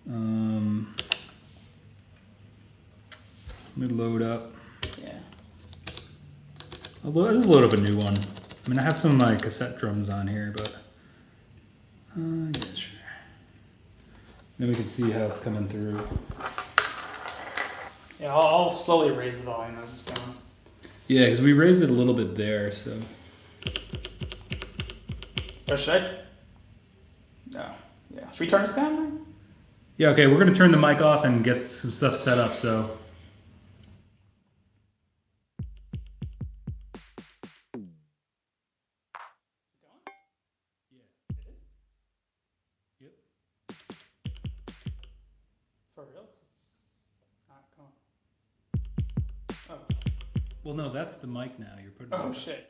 Let me load up. Yeah. I'll just load up a new one. I mean, I have some of my cassette drums on here, but yeah, sure. Then we can see how it's coming through. Yeah, I'll slowly raise the volume as it's going. Yeah, because we raised it a little bit there, so. Or should I? No. Yeah. Should we turn this down then? Yeah, okay, we're gonna turn the mic off and get some stuff set up, so. For real? It's not going. Oh. Well, no, that's the mic now. You're putting. Oh it shit.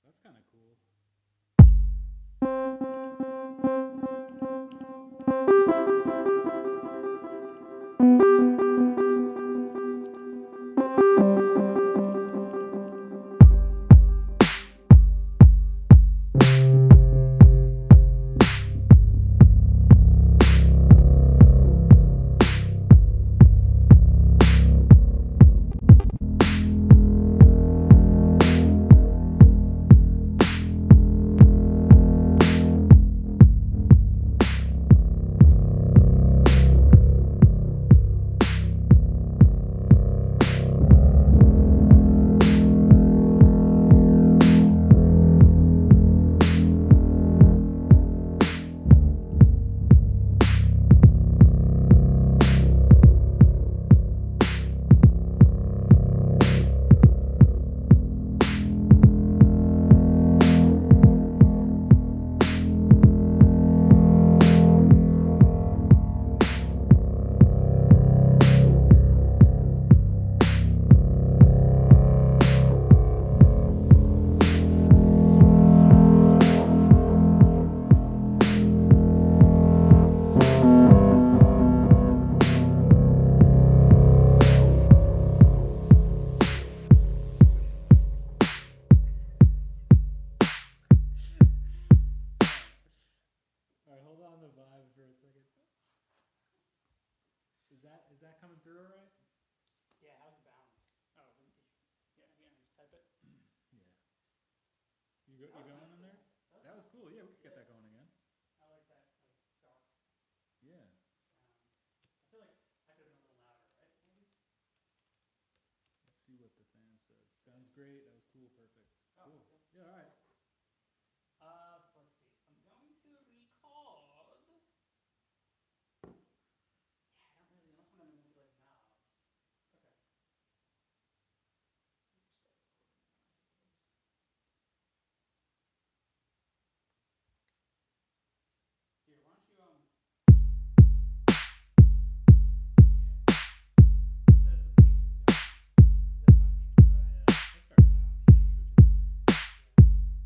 That's kind of cool. that coming through all right? Yeah, how's the balance? Oh, did you, yeah, just type it. Yeah. You going in there? That was cool. Yeah, we could get that going again. I like that like dark Yeah. sound. I feel like I could have been a little louder, right? Maybe. Let's see what the fan says. Sounds great. That was cool. Perfect. Oh, Cool. okay. Yeah. All right. So let's see. I'm going to record. Yeah, I don't really, unless I'm gonna manipulate knobs. Okay. Start recording now, I suppose. Here, why don't you yeah. It says the bass is going. Is that fine? Yeah. Let's start. No, I'm kidding. Switch it. Yeah.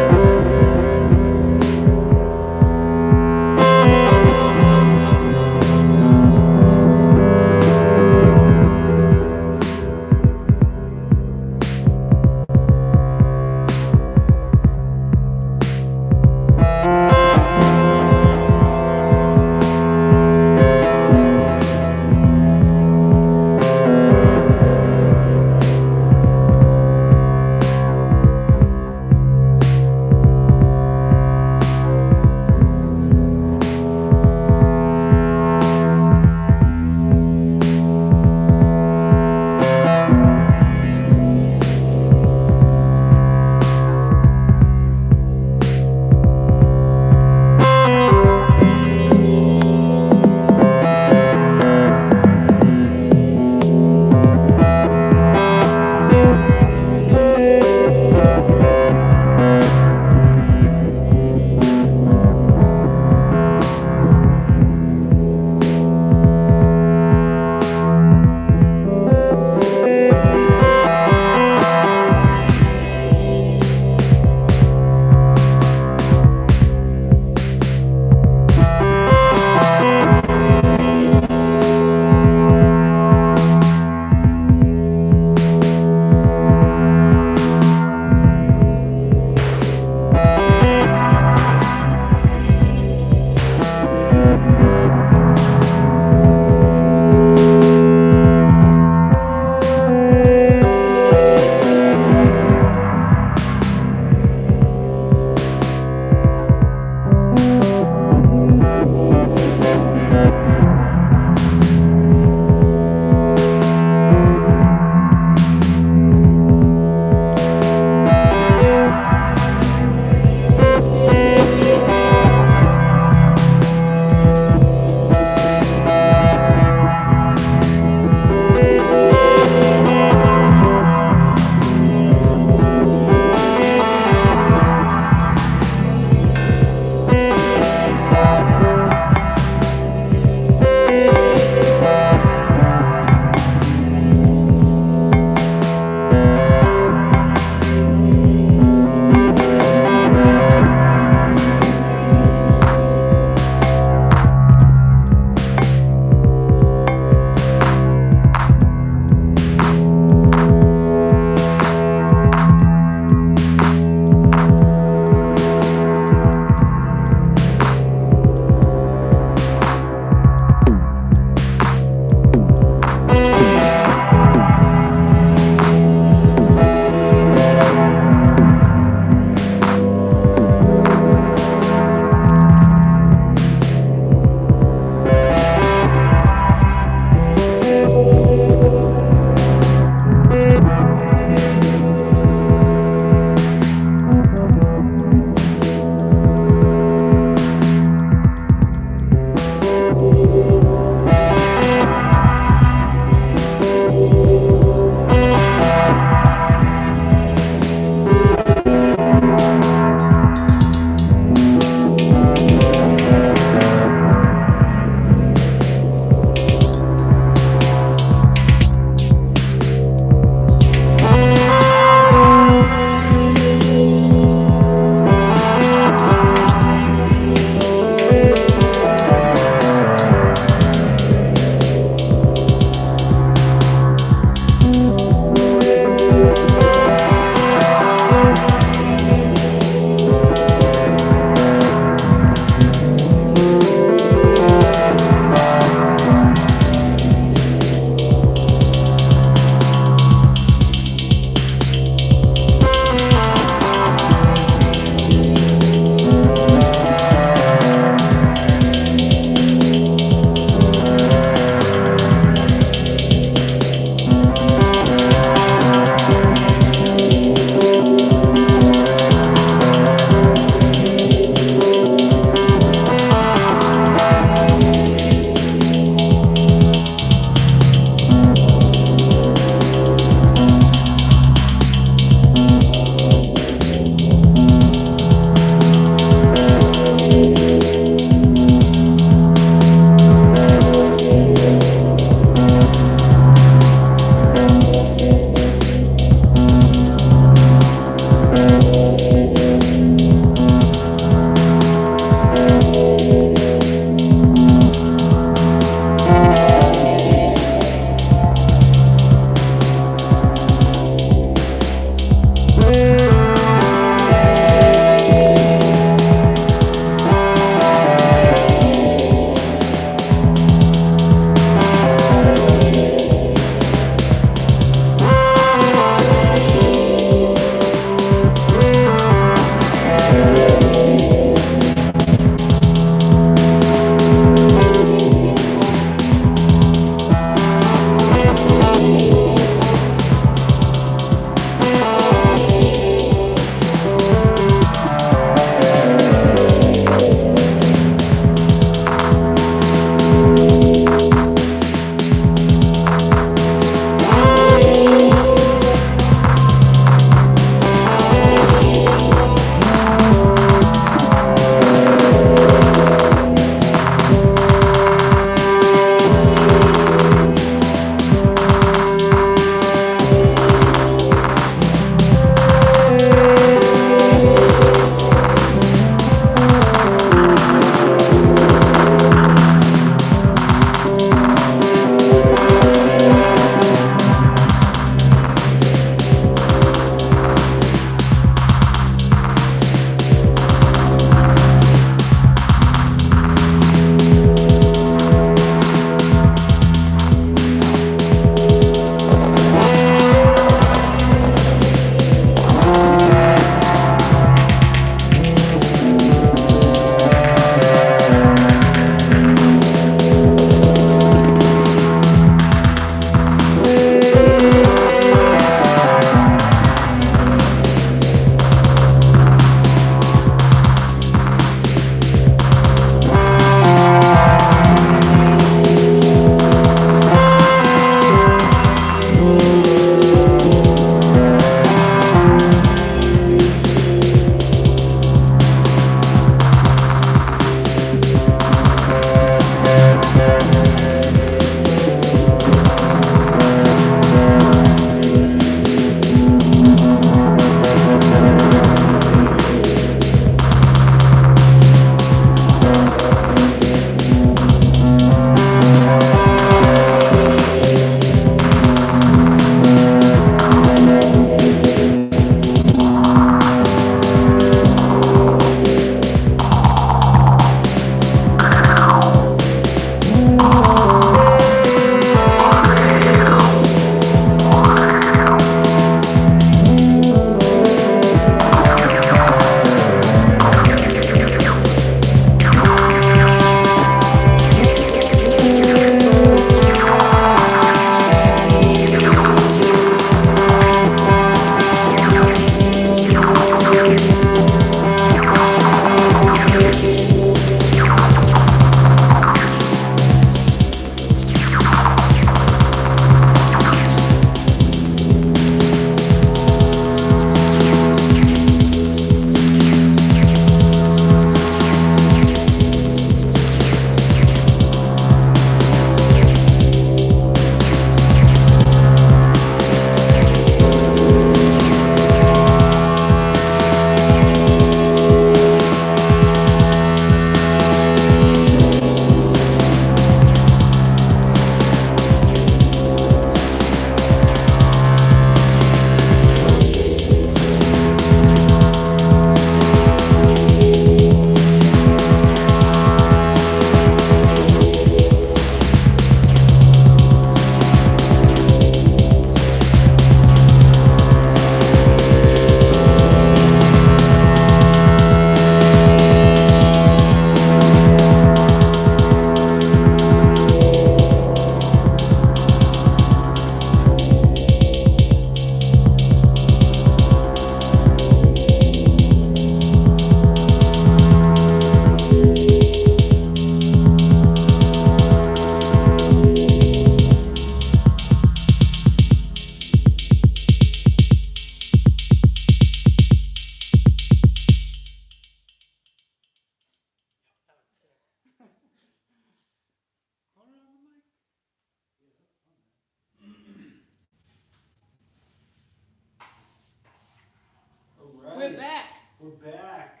We're back.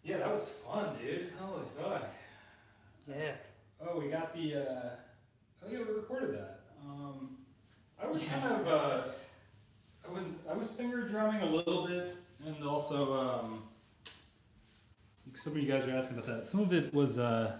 Yeah, that was fun, dude. Holy fuck. Yeah. Oh, we got the. Oh yeah, we recorded that. I was kind of. I was finger drumming a little bit, and also some of you guys are asking about that. Some of it was I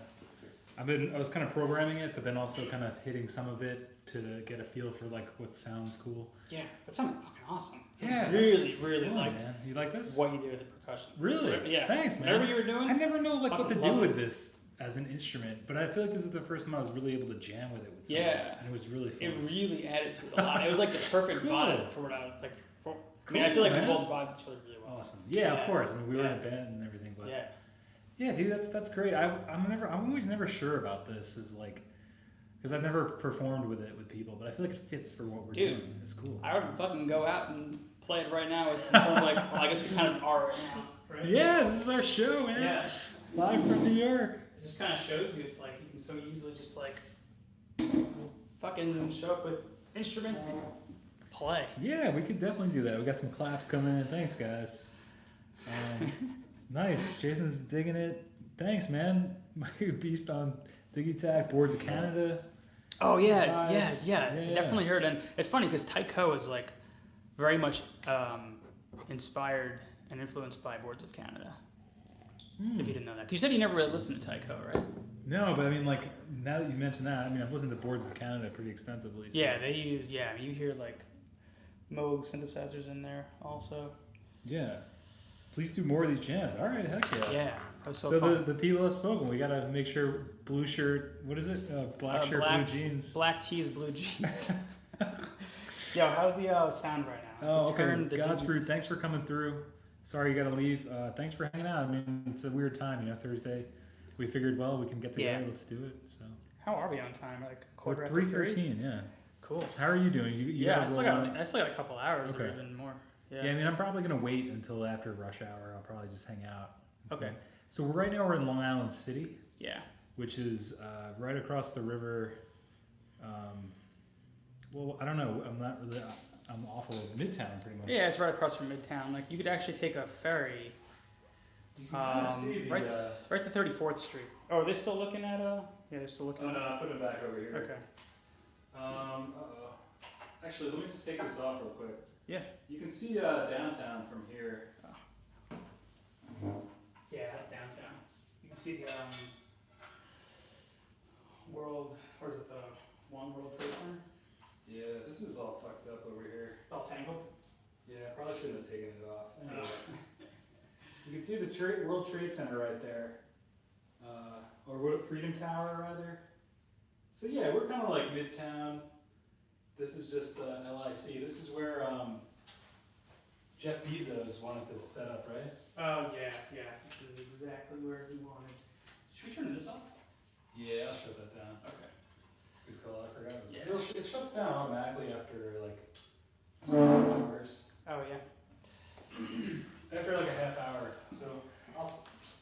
was kind of programming it, but then also kind of hitting some of it to get a feel for like what sounds cool. Yeah, that sounded fucking awesome. Yeah, I really fun, liked man. You like this? what you did with the percussion. Really? Yeah. Thanks, man. Whatever you were doing. I never know like what to fucking do love with it. this as an instrument, but I feel like this is the first time I was really able to jam with it. With someone, Yeah. and it was really fun. It really added to it a lot. It was like the perfect Cool. vibe for what I like. I mean, I feel like we Cool, both vibe each other really well. Awesome. Yeah, of course. I mean, we were in a Yeah. band and everything, but Yeah. yeah, dude, that's great. I'm always never sure about this, is like, because I've never performed with it with people, but I feel like it fits for what we're Dude, doing. It's cool. I would fucking go out and play it right now with like, well, I guess we kind of are right now. Right? Yeah, this is our show, man. Yeah. Live from New York. It just kind of shows you it's like you can so easily just like fucking show up with instruments and play. Yeah, we could definitely do that. We got some claps coming in. Thanks, guys. Nice. Jason's digging it. Thanks, man. My beast on Digitakt, Boards of Canada. Oh yeah, Vibes. yeah. I definitely heard, and it's funny because Tycho is like very much inspired and influenced by Boards of Canada. If you didn't know that, because you said you never really listened to Tycho, right? No, but I mean, like, now that you mention that, I mean, I've listened to Boards of Canada pretty extensively. So. Yeah, they use you hear like Moog synthesizers in there also. Yeah. Please do more of these jams. All right, heck yeah. Yeah, that was so So fun. the people have spoken. We gotta make sure blue shirt. What is it? Black shirt, blue jeans. Black tees, blue jeans. Yo, how's the sound right now? Oh, The okay. turn, the God's dudes. fruit. Thanks for coming through. Sorry you gotta leave. Thanks for hanging out. I mean, it's a weird time, you know. Thursday. We figured, well, we can get together. Yeah. Let's do it. So. How are we on time? Like We're quarter after 3:13. Yeah. Cool. How are you doing? You Yeah, I gotta still roll got out? a couple hours or Okay. even more. Yeah, I mean, I'm probably gonna wait until after rush hour. I'll probably just hang out. Okay. So right now we're in Long Island City, Yeah. which is right across the river. Well, I don't know. I'm not really. I'm off of Midtown pretty much. Yeah, it's right across from Midtown. Like you could actually take a ferry You can kinda see the, right to 34th Street. Oh, are they still looking at Yeah, they're still looking Oh at no, I'll put it back over here. Okay. Uh-oh. Actually, let me just take this off real quick. Yeah. You can see downtown from here. Yeah, that's downtown. You can see the World, or is it the One World Trade Center? Yeah, this is all fucked up over here. It's all tangled. Yeah, I probably shouldn't have taken it off. Anyway. Oh. You can see the World Trade Center right there. Or Freedom Tower, rather. So yeah, we're kind of like Midtown. This is just LIC. This is where Jeff Bezos wanted to set up, right? Oh yeah. This is exactly where he wanted. Should we turn this off? Yeah, I'll shut that down. Okay. Good call. I forgot. Yeah. It shuts down automatically after like certain hours. Oh yeah. After like a half hour. So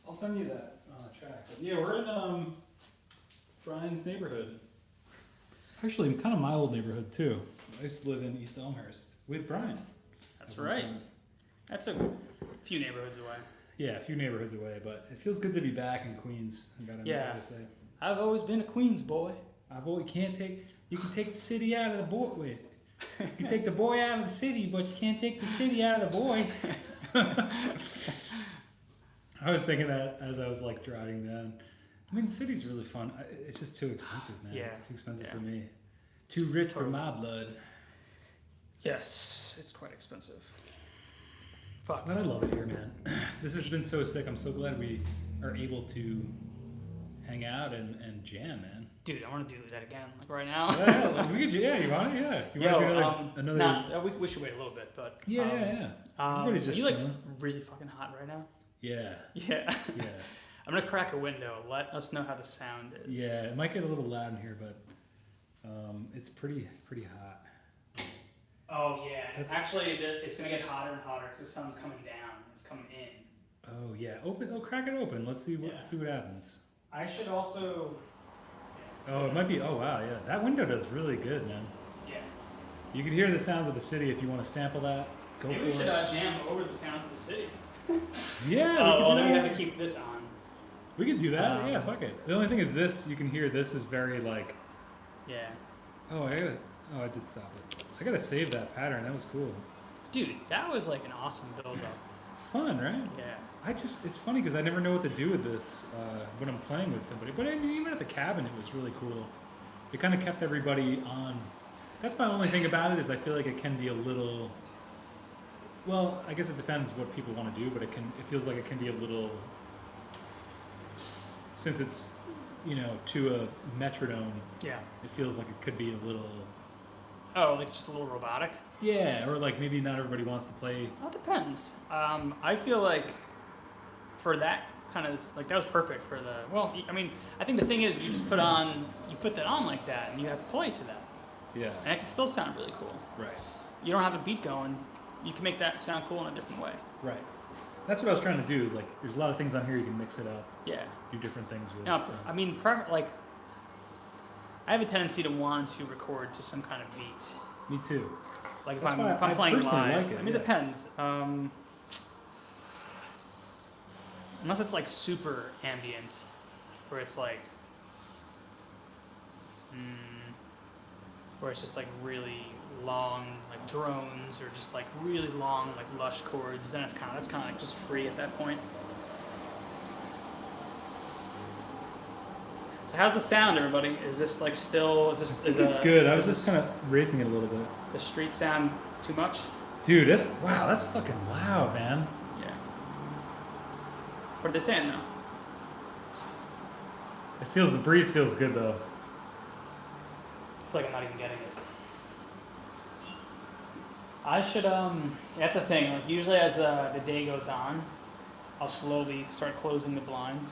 I'll send you that track. But yeah, we're in Brian's neighborhood. Actually, kind of my old neighborhood too. I used to live in East Elmhurst with Brian. That's right. That's a few neighborhoods away. Yeah, a few neighborhoods away, but it feels good to be back in Queens. I gotta say. I've always been a Queens boy. You can take the city out of the boy. Wait, you can take the boy out of the city, but you can't take the city out of the boy. I was thinking that as I was like driving down. I mean, the city's really fun. It's just too expensive, man. Yeah. Too expensive for me. Too rich for my blood. Yes, it's quite expensive. Fuck. But I love it here, man. This has been so sick. I'm so glad we are able to hang out and jam, man. Dude, I want to do that again, like right now. Yeah, we could. Yeah, you want it? Yeah. You want to do another? Nah, we should wait a little bit, but. Yeah. Everybody's are just you like chilling. really fucking hot right now? Yeah. Yeah. Yeah. I'm gonna crack a window. Let us know how the sound is. Yeah, it might get a little loud in here, but it's pretty hot. Oh yeah. That's- Actually, it's gonna get hotter and hotter because the sun's coming down. It's coming in. Oh yeah, crack it open. Let's see what happens. I should also. Oh, it might be. Oh wow, yeah, that window does really good, man. Yeah. You can hear the sounds of the city if you want to sample that. Go Maybe for we should it. jam over the sounds of the city. Yeah, Oh, we then could we do have that. to keep this on. We could do that. Yeah, fuck it. The only thing is this. You can hear this is very like. Yeah. Oh, I did stop it. I gotta save that pattern. That was cool. Dude, that was like an awesome build up. It's fun, right? Yeah. It's funny because I never know what to do with this when I'm playing with somebody. But I mean, even at the cabin, it was really cool. It kind of kept everybody on. That's my only thing about it is I feel like it can be a little. Well, I guess it depends what people want to do, but it feels like it can be a little. Since it's, to a metronome, Yeah. it feels like it could be a little. Oh, like just a little robotic? Yeah, or like maybe not everybody wants to play. Well, it depends. I feel like for that kind of, like that was perfect for the, well, I mean, I think the thing is you just put that on like that and you have to play to that. Yeah. And it can still sound really cool. Right. You don't have a beat going, you can make that sound cool in a different way. Right. That's what I was trying to do. Is like, there's a lot of things on here you can mix it up. Yeah. Do different things with. Now, So. I mean, like, I have a tendency to want to record to some kind of beat. Me too. Like That's if I'm I playing personally live. like it, I mean, yeah. it depends. Unless it's like super ambient, where it's like, where it's just like really long, like drones, or just like really long, like lush chords. Then that's kind of like just free at that point. So how's the sound, everybody? Is this like still? It's good. I was just kind of raising it a little bit. The street sound too much? Dude, that's fucking loud, man. Yeah. What are they saying now? The breeze feels good though. I feel like I'm not even getting it. I should that's the thing. Like usually as the day goes on, I'll slowly start closing the blinds.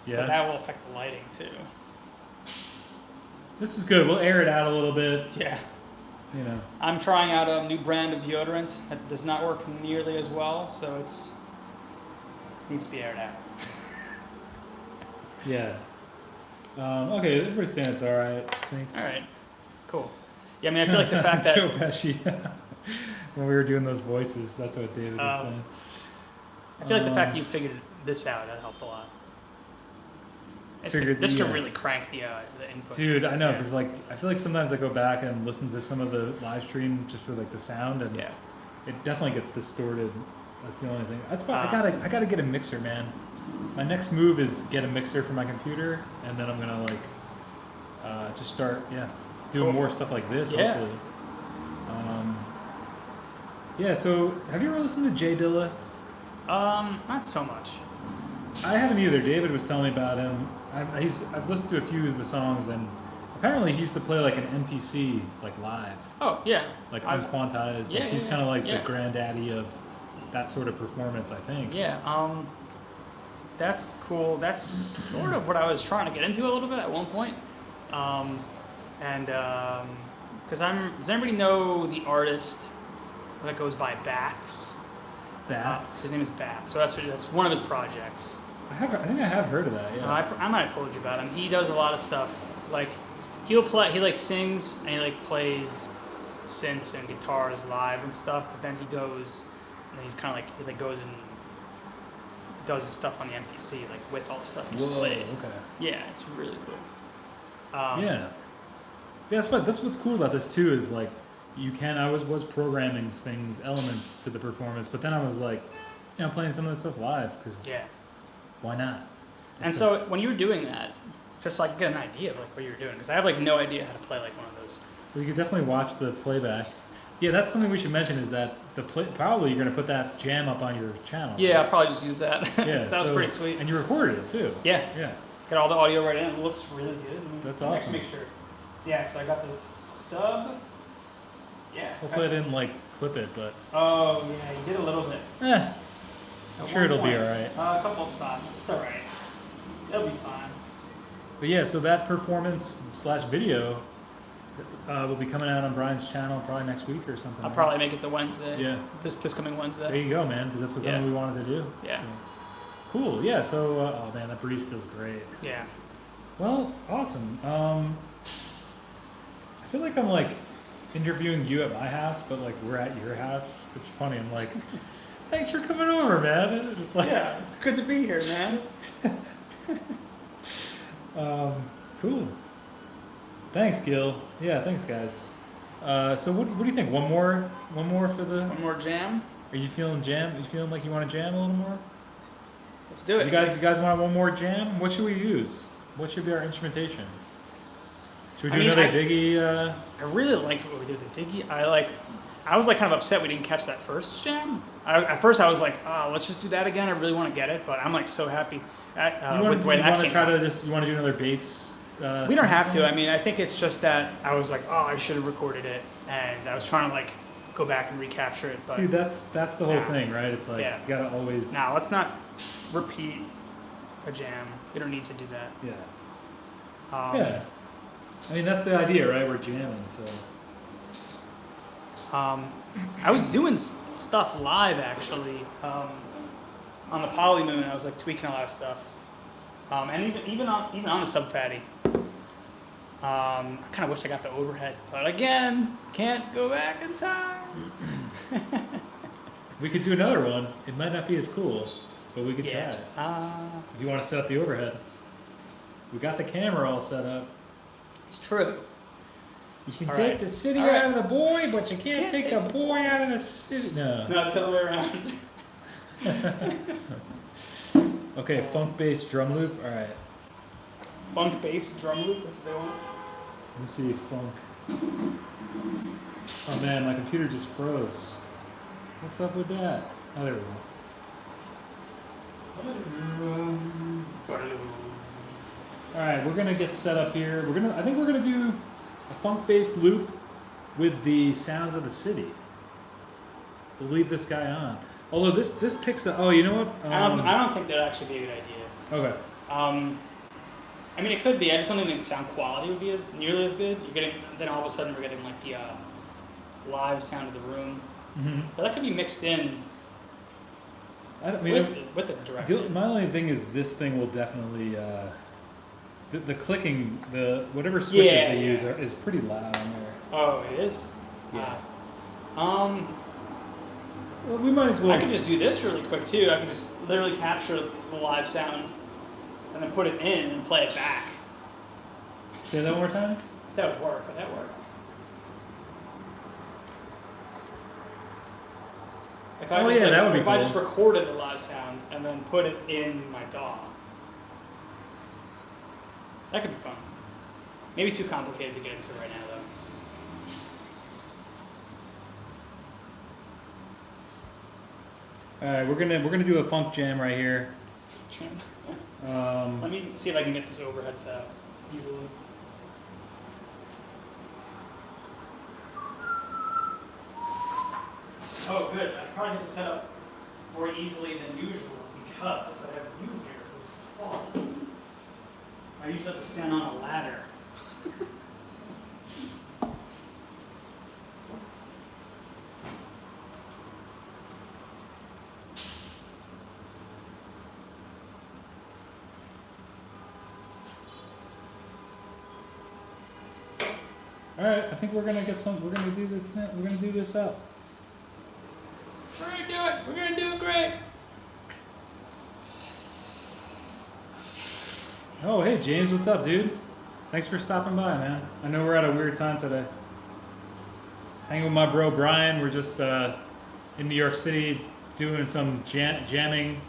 Yeah. But that will affect the lighting too. This is good. We'll air it out a little bit. Yeah. You know. I'm trying out a new brand of deodorant that does not work nearly as well, so needs to be aired out. Yeah. Okay, everybody's saying it's all right. I think. All right. Cool. Yeah, I mean, I feel like the fact that Joe Pesci. When we were doing those voices, that's what David was saying. I feel like the fact you figured this out, that helped a lot. This could really crank the input. Dude, I know, because like I feel like sometimes I go back and listen to some of the live stream just for like the sound, and it definitely gets distorted. That's the only thing. That's why I gotta get a mixer, man. My next move is get a mixer for my computer, and then I'm gonna like just start doing more stuff like this. Yeah. Hopefully. So have you ever listened to Jay Dilla? Not so much. I haven't either. David was telling me about him. I've listened to a few of the songs, and apparently he used to play like an MPC like live. Oh yeah. Like unquantized. Yeah, like he's kind of like yeah. the granddaddy of that sort of performance, I think. Yeah. That's cool. That's sort of what I was trying to get into a little bit at one point. Does anybody know the artist that goes by Baths? Baths. His name is Baths. So that's one of his projects. I think I have heard of that. Yeah. I might have told you about him. He does a lot of stuff. Like he like sings and he like plays synths and guitars live and stuff. But then he goes and he's kind of like he like goes and does stuff on the MPC like with all the stuff he's played. Okay. Yeah, it's really cool. That's what's cool about this too is like I was programming things, elements to the performance, but then I was like, playing some of the stuff live because why not? And so when you were doing that, just so I could get an idea of like what you were doing, because I have like no idea how to play like one of those. Well, you could definitely watch the playback. Yeah, that's something we should mention is that probably you're gonna put that jam up on your channel. Yeah, I'll probably just use that. Yeah, sounds pretty sweet. And you recorded it too. Yeah. Yeah. Got all the audio right in. It looks really good. That's Let me awesome. Make sure. Yeah, so I got this sub. Yeah. Hopefully I didn't like clip it, but. Oh yeah, you did a little bit. I'm sure it'll be all right. A couple spots. It's all right. It'll be fine. But yeah, so that performance / video will be coming out on Brian's channel probably next week or something. I'll probably make it the Wednesday. Yeah. This coming Wednesday. There you go, man, because that's something we wanted to do. Yeah. So. Cool. Yeah. So, oh man, that breeze feels great. Yeah. Well, awesome. I feel like I'm like interviewing you at my house, but like we're at your house. It's funny. I'm like, thanks for coming over, man. It's like, Yeah, good to be here, man. Cool. Thanks, Gil. Yeah, thanks, guys. So what do you think? One more for the. One more jam. Are you feeling jam? Are you feeling like you want to jam a little more? Let's do it. You guys want one more jam? What should we use? What should be our instrumentation? Should we do another Diggy? I really liked what we did with the Diggy. I was like kind of upset we didn't catch that first jam. At first I was like, oh, let's just do that again. I really want to get it, but I'm like so happy with the way that came out. You want to do another bass? We don't have to. I mean, I think it's just that I was like, oh, I should have recorded it, and I was trying to like go back and recapture it. But dude, that's the whole thing, right? It's like you gotta always. Now let's not repeat a jam. We don't need to do that. Yeah. Yeah. I mean, that's the idea, right? We're jamming, so. I was doing stuff live actually on the Polymoon. I was like tweaking a lot of stuff, and even on the Sub Phatty. I kind of wish I got the overhead, but again, can't go back in time. We could do another one. It might not be as cool, but we could try it. If you want to set up the overhead, we got the camera all set up. It's true. You can take the city out of the boy, but you can't take the boy out of the city. No. No, it's the other way around. Okay, funk bass drum loop. All right. Funk bass drum loop. That's what they want. Let's see, funk. Oh man, my computer just froze. What's up with that? Oh, there we go. All right, we're gonna get set up here. I think we're gonna do a funk bass loop with the sounds of the city. We'll leave this guy on. Although this picks up. Oh, you know what? I don't think that'd actually be a good idea. Okay. I mean, it could be. I just don't think the sound quality would be nearly as good. Then all of a sudden we're getting like the live sound of the room. Mm-hmm. But that could be mixed in with the director. My only thing is this thing will definitely the clicking, whatever switches they use is pretty loud on there. Oh, it is. Yeah. Well, we might as well. I could just do this really quick too. I could just literally capture the live sound and then put it in and play it back. Say that one more time. If that would work. Would that work? That would be cool. If I just recorded the live sound and then put it in my DAW. That could be fun. Maybe too complicated to get into right now, though. All right, we're gonna do a funk jam right here. Let me see if I can get this overhead set up easily. Oh, good. I can probably get this set up more easily than usual because I have you here who's tall. I usually have to stand on a ladder. All right, I think we're gonna get some. We're gonna do this. We're gonna do this up. We're gonna do it. We're gonna do it great. Oh, hey James, what's up, dude? Thanks for stopping by, man. I know we're at a weird time today. Hanging with my bro Brian. We're just in New York City doing some jamming.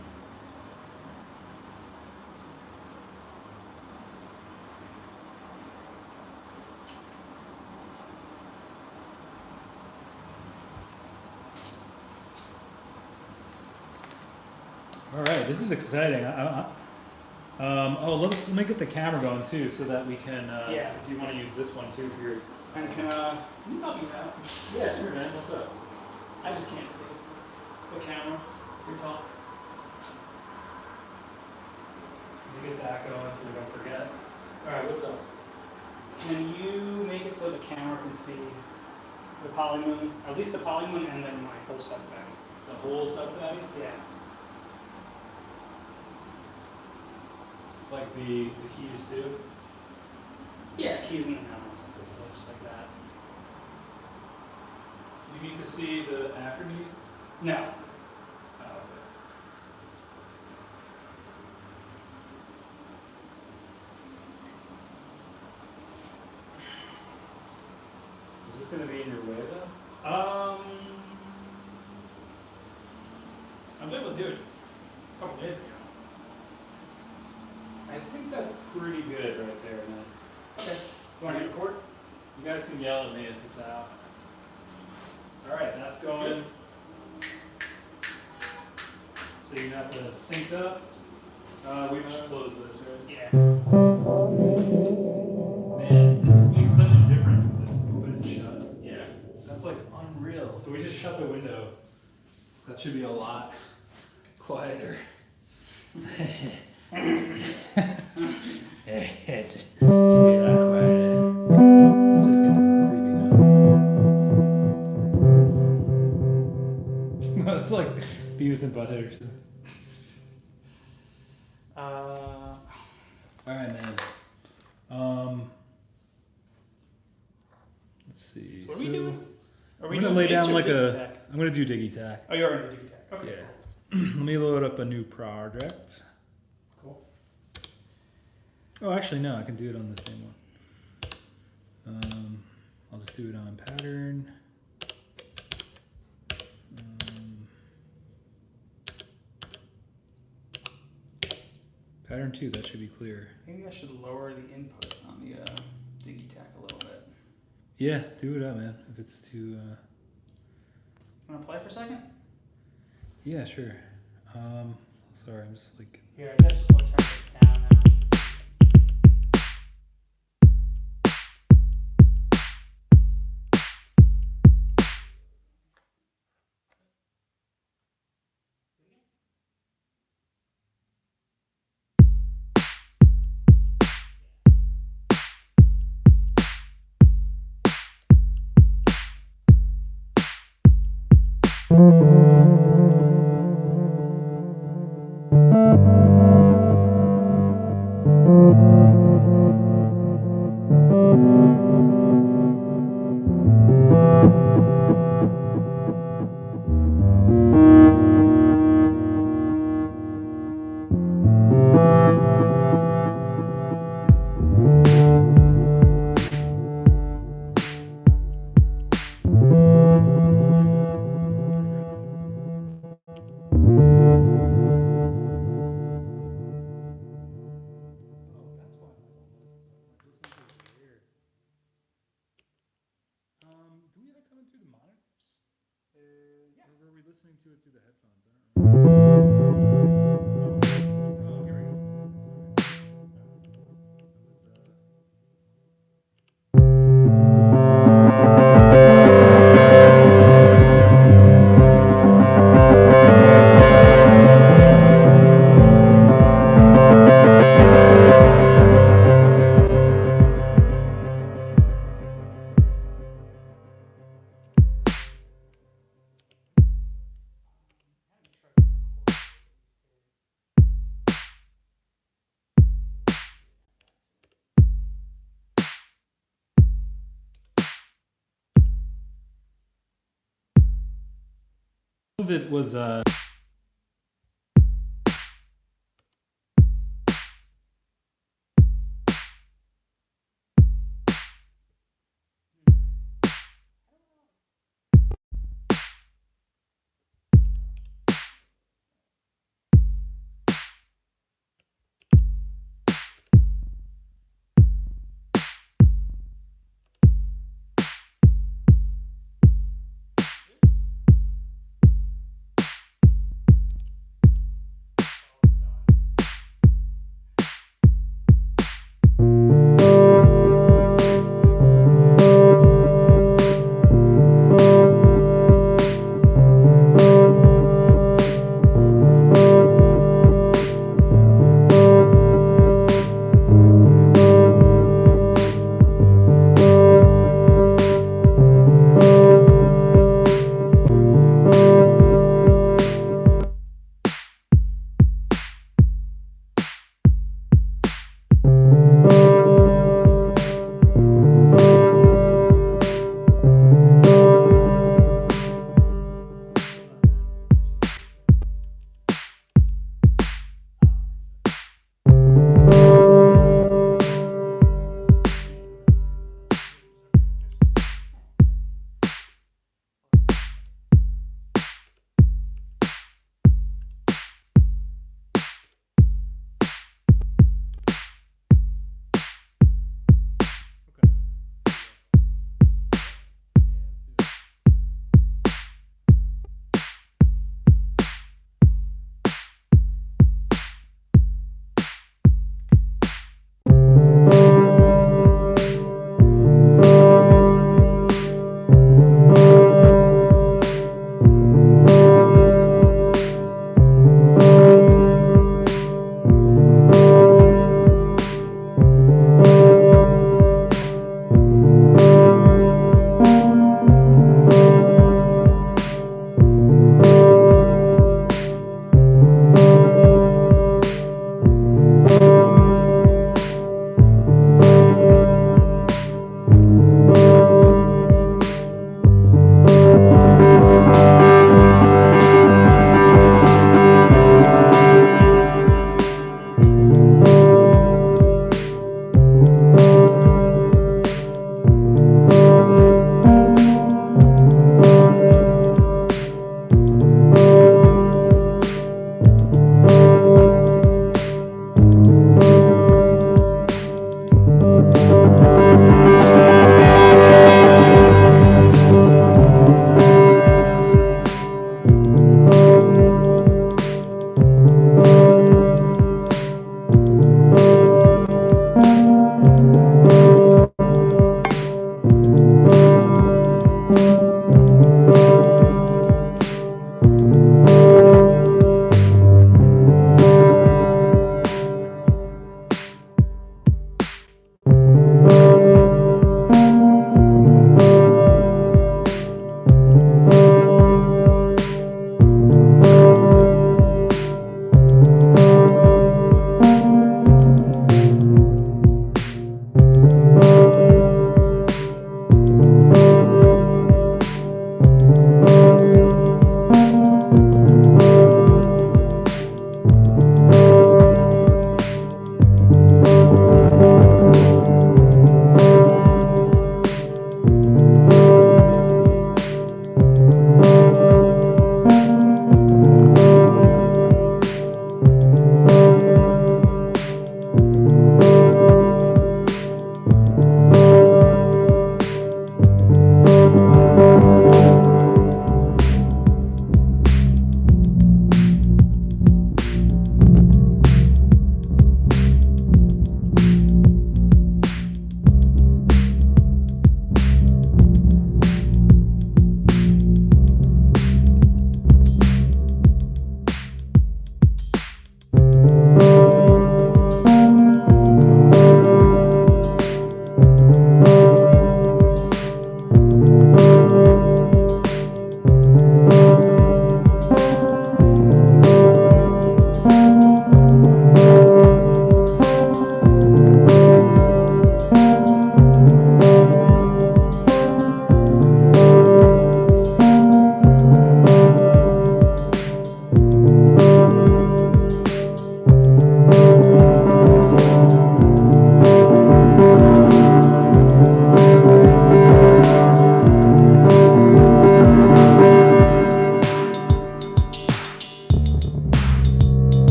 All right, this is exciting. Let me get the camera going too, so that we can. If you want to use this one too for your. And can you help me out? Yeah, sure, man. What's up? I just can't see the camera. You're tall. Let me get that going so we don't forget. All right, what's up? Can you make it so the camera can see the Polymoon, at least the Polymoon, and then my whole Sub Phatty? The whole Sub Phatty? Yeah. Like the keys too? Yeah, keys in the house, just like that. You need to see the afterneath? No. Oh, okay. Is this gonna be in your way though? I was able to do it a couple days ago. I think that's pretty good right there, man. Okay. You want to record? You guys can yell at me if it's out. Alright, that's going. So you got the synced up. We should close this, right? Yeah. Man, this makes such a difference with this open and shut. Yeah. That's like unreal. So we just shut the window. That should be a lot quieter. It should be a lot quieter. This is getting creepy now. It's like Beavis and Butthead or something. Alright, man. Let's see. So what are we doing? Are we I'm gonna doing lay down mix or like Digitakt? I'm gonna do Digitakt. Oh, you're already Digitakt. Okay. Yeah. Let me load up a new project. Cool. Oh, actually, no, I can do it on the same one. I'll just do it on pattern. Pattern 2, that should be clear. Maybe I should lower the input on the Digitakt a little bit. Yeah, do it up, man. If it's too. Want to play for a second? Yeah, sure. Sorry, I'm just like. Here, I guess we'll turn this down now. Do we have it coming through the monitors? Yeah. Or were we listening to it through the headphones? I don't remember. Oh, here we go. Sorry. Some of it was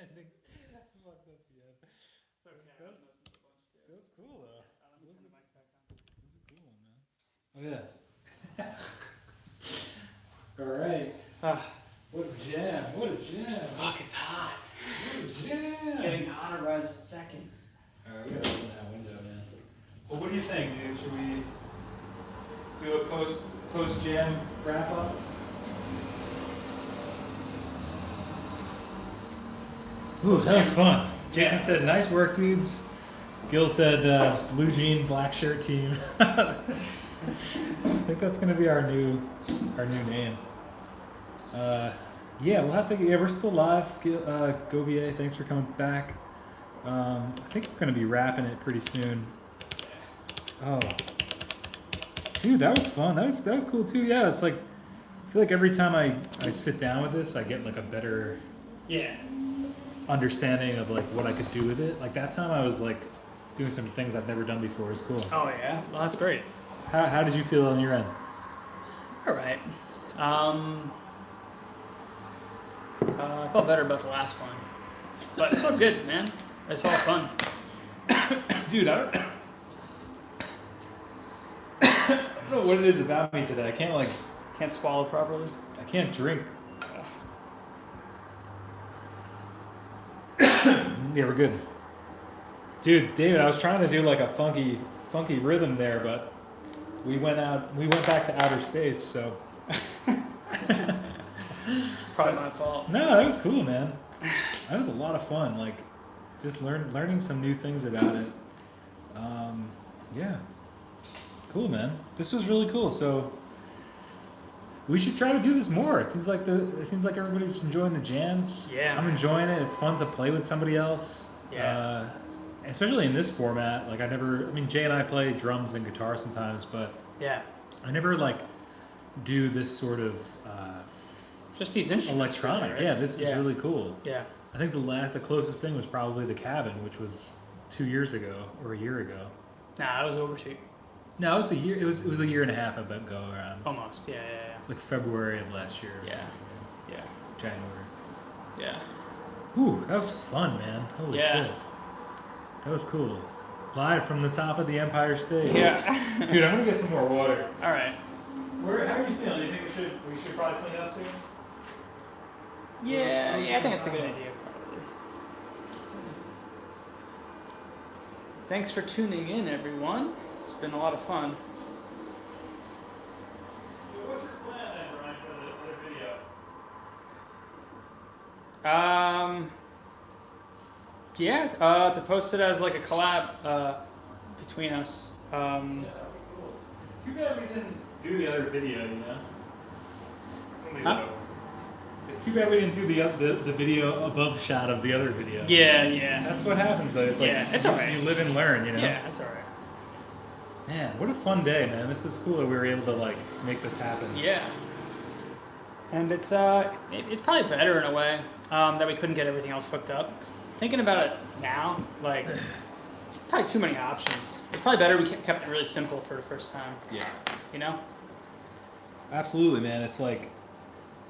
Fucked up, yeah. It's okay. I was missing a bunch too. That was cool though. Let me turn the mic back on. That was a cool one, man. Oh yeah. All right. What a jam! What a jam! Fuck, it's hot. What a jam! Getting hotter by the second. All right, we gotta open that window, man. Well, what do you think, dude? Should we do a post jam wrap up? Ooh, that was fun. Jason said, "Nice work, dudes." Gil said, "Blue jean, black shirt team." I think that's gonna be our new name. Yeah, we'll have to. Yeah, we're still live. Govier, thanks for coming back. I think we're gonna be wrapping it pretty soon. Oh, dude, that was fun. That was cool too. Yeah, it's like I feel like every time I sit down with this, I get like a better understanding of like what I could do with it. Like that time, I was like doing some things I've never done before. It was cool. Oh yeah, well that's great. How did you feel on your end? All right. I felt better about the last one, but it felt good, man. It's all fun. Dude, I don't know what it is about me today. I Can't swallow properly. I can't drink. Yeah, we're good. Dude, David, I was trying to do like a funky rhythm there, but we went back to outer space, so Probably my fault. no, that was cool, man. That was a lot of fun. Like, just learning some new things about it. Yeah, cool, man. This was really cool. So we should try to do this more. It seems like everybody's enjoying the jams. Yeah, I'm man. enjoying it. It's fun to play with somebody else. Yeah. Especially in this format. Like I mean, Jay and I play drums and guitar sometimes, but Yeah. I never like do this sort of Just these instruments. electronic. Really, Yeah, right? this is really cool. Yeah. I think the closest thing was probably the cabin, which was 2 years ago or a year ago. Nah, I was over 2. No, it was a year. It was a year and a half. I bet go around Almost. Yeah. like February of last year. Or Yeah. something. Yeah. January. Yeah. Ooh, that was fun, man. Holy Yeah. shit. That was cool. Live from the top of the Empire State. Yeah. Dude, I'm gonna get some more water. All right. How are you feeling? Do you think we should probably clean up soon? Yeah. Yeah. I think it's a good idea. Probably. Thanks for tuning in, everyone. It's been a lot of fun. So what's your plan then, Brian, for the video? Yeah, to post it as like a collab between us. Yeah, that'd be cool. It's too bad we didn't do the other video, you know? Huh? It's too bad we didn't do the video above shot of the other video. Yeah. That's what happens though. It's like Yeah, it's alright. You live and learn, you know? Yeah, that's all right. Man, what a fun day, man. This is cool that we were able to like make this happen. Yeah. And it's probably better in a way that we couldn't get everything else hooked up. 'Cause thinking about it now, like, there's probably too many options. It's probably better we kept it really simple for the first time. Yeah. You know? Absolutely, man. It's like,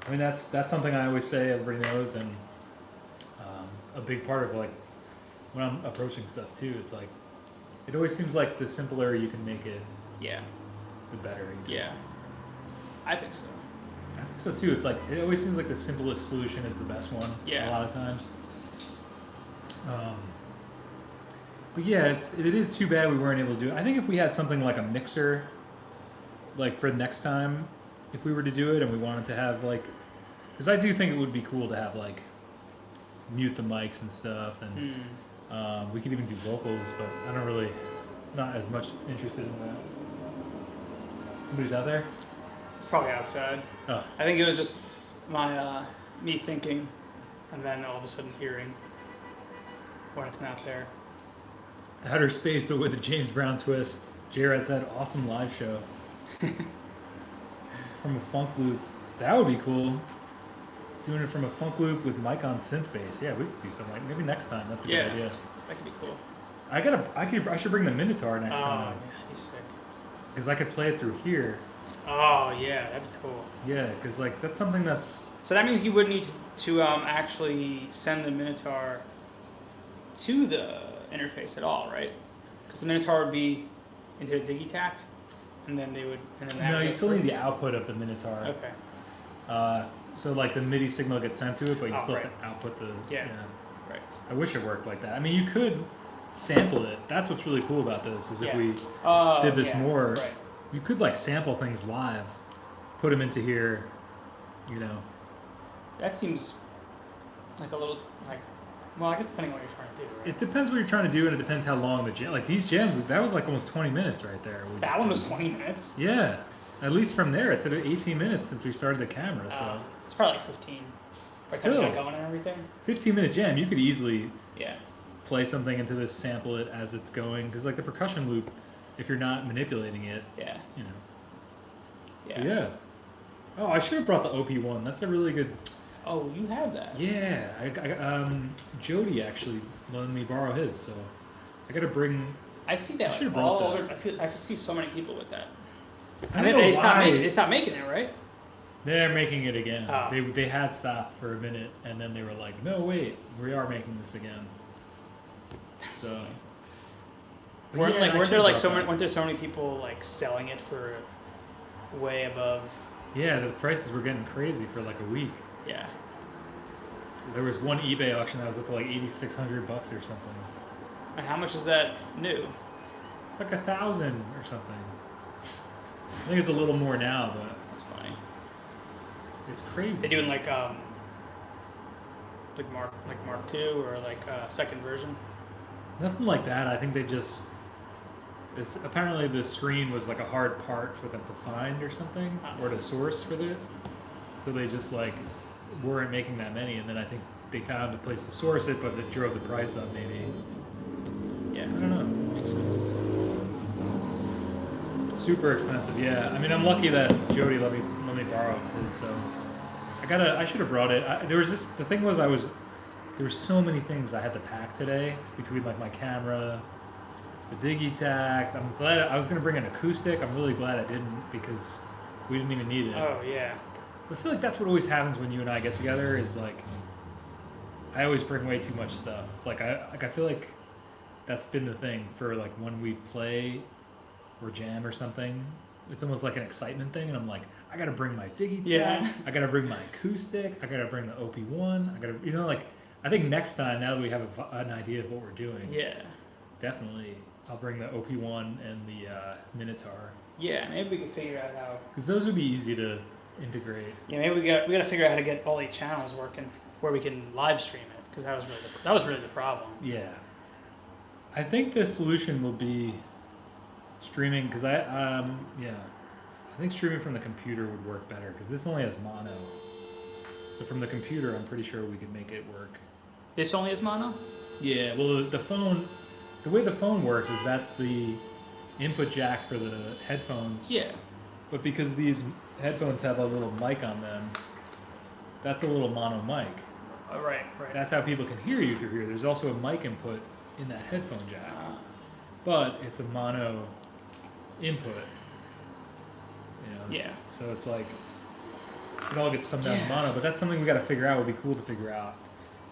I mean, that's something I always say. Everybody knows, and a big part of like when I'm approaching stuff too. It's like it always seems like the simpler you can make it, Yeah. the better. You know? Yeah. I think so. I think so too. It's like it always seems like the simplest solution is the best one. Yeah. A lot of times. But yeah, it is too bad we weren't able to do it. I think if we had something like a mixer, like for next time, if we were to do it and we wanted to have like, because I do think it would be cool to have like mute the mics and stuff, and we could even do vocals, but I don't really, not as much interested in that. Somebody's out there? It's probably outside. Oh. I think it was just my me thinking, and then all of a sudden hearing when it's not there. Outer space, but with a James Brown twist. Jared said, awesome live show. From a funk loop. That would be cool. Doing it from a funk loop with mic on synth bass. Yeah, we could do something like maybe next time. That's a good idea. That could be cool. I should bring the Minotaur next Oh, time. yeah, he's sick. Because I could play it through here. Oh, yeah, that'd be cool. Yeah, because like that's something that's So that means you would need to actually send the Minotaur to the interface at all, right? Because the Minotaur would be into Digitakt, and then they would. And then that No, would you go still through. need the output of the Minotaur. Okay. So like the MIDI signal gets sent to it, but you Oh, still right. have to output the. Yeah. Right. I wish it worked like that. I mean, you could sample it. That's what's really cool about this. Is if we did this more, right. you could like sample things live, put them into here, you know. That seems like a little like. Well, I guess depending on what you're trying to do. Right? It depends what you're trying to do, and it depends how long the jam. Like these jams, that was like almost 20 minutes right there. That one was 20 minutes. Yeah, at least from there, it's at 18 minutes since we started the camera. So it's probably like 15. By the time still you got going and everything. 15-minute jam, you could easily Yeah. play something into this, sample it as it's going, because like the percussion loop, if you're not manipulating it, Yeah. you know. Yeah. Yeah. Oh, I should have brought the OP1. That's a really good. Oh, you have that. Yeah, Jody actually let me borrow his, so I gotta bring. I see that should've like, all brought over. I see so many people with that. I And don't they know stopped why. making. They stopped making it, right? They're making it again. Oh. They had stopped for a minute, and then they were like, "No, wait, we are making this again." So. But Weren't yeah, like I weren't there should've like brought so many that. weren't there so many people like selling it for way above? Yeah, the prices were getting crazy for like a week. Yeah. There was one eBay auction that was up to like $8,600 or something. And how much is that new? It's like 1,000 or something. I think it's a little more now, but That's funny. it's crazy. They doing like Mark II or like second version? Nothing like that. I think they just. It's apparently the screen was like a hard part for them to find or something, or to source for it. So they just like weren't making that many, and then I think they found a place to source it, but it drove the price up maybe. Yeah. I don't know. Makes sense. Super expensive, yeah. I mean, I'm lucky that Jody let me borrow his. So I should have brought it. The thing was, there were so many things I had to pack today between like my camera, the Digitakt. I'm glad I was gonna bring an acoustic. I'm really glad I didn't, because we didn't even need it. Oh yeah. I feel like that's what always happens when you and I get together. Is like I always bring way too much stuff. I feel like that's been the thing for like when we play or jam or something. It's almost like an excitement thing, and I'm like, I gotta bring my Digitakt. Yeah. I gotta bring my acoustic. I gotta bring the OP1. I gotta, like, I think next time, now that we have an idea of what we're doing, Yeah. definitely I'll bring the OP1 and the Minotaur, Yeah. Maybe we can figure out how. because those would be easy to integrate. Yeah. Maybe we gotta figure out how to get all 8 channels working where we can live stream it, because that was really the problem. Yeah. I think the solution will be streaming, because I think streaming from the computer would work better, because this only has mono. So from the computer, I'm pretty sure we could make it work. This only has mono? Yeah, well, the way the phone works is that's the input jack for the headphones. Yeah. But because these headphones have a little mic on them, that's a little mono mic. Oh, right. That's how people can hear you through here. There's also a mic input in that headphone jack, but it's a mono input. Yeah. So it's like it all gets summed down to Yeah. mono, but that's something we got to figure out. Would be cool to figure out.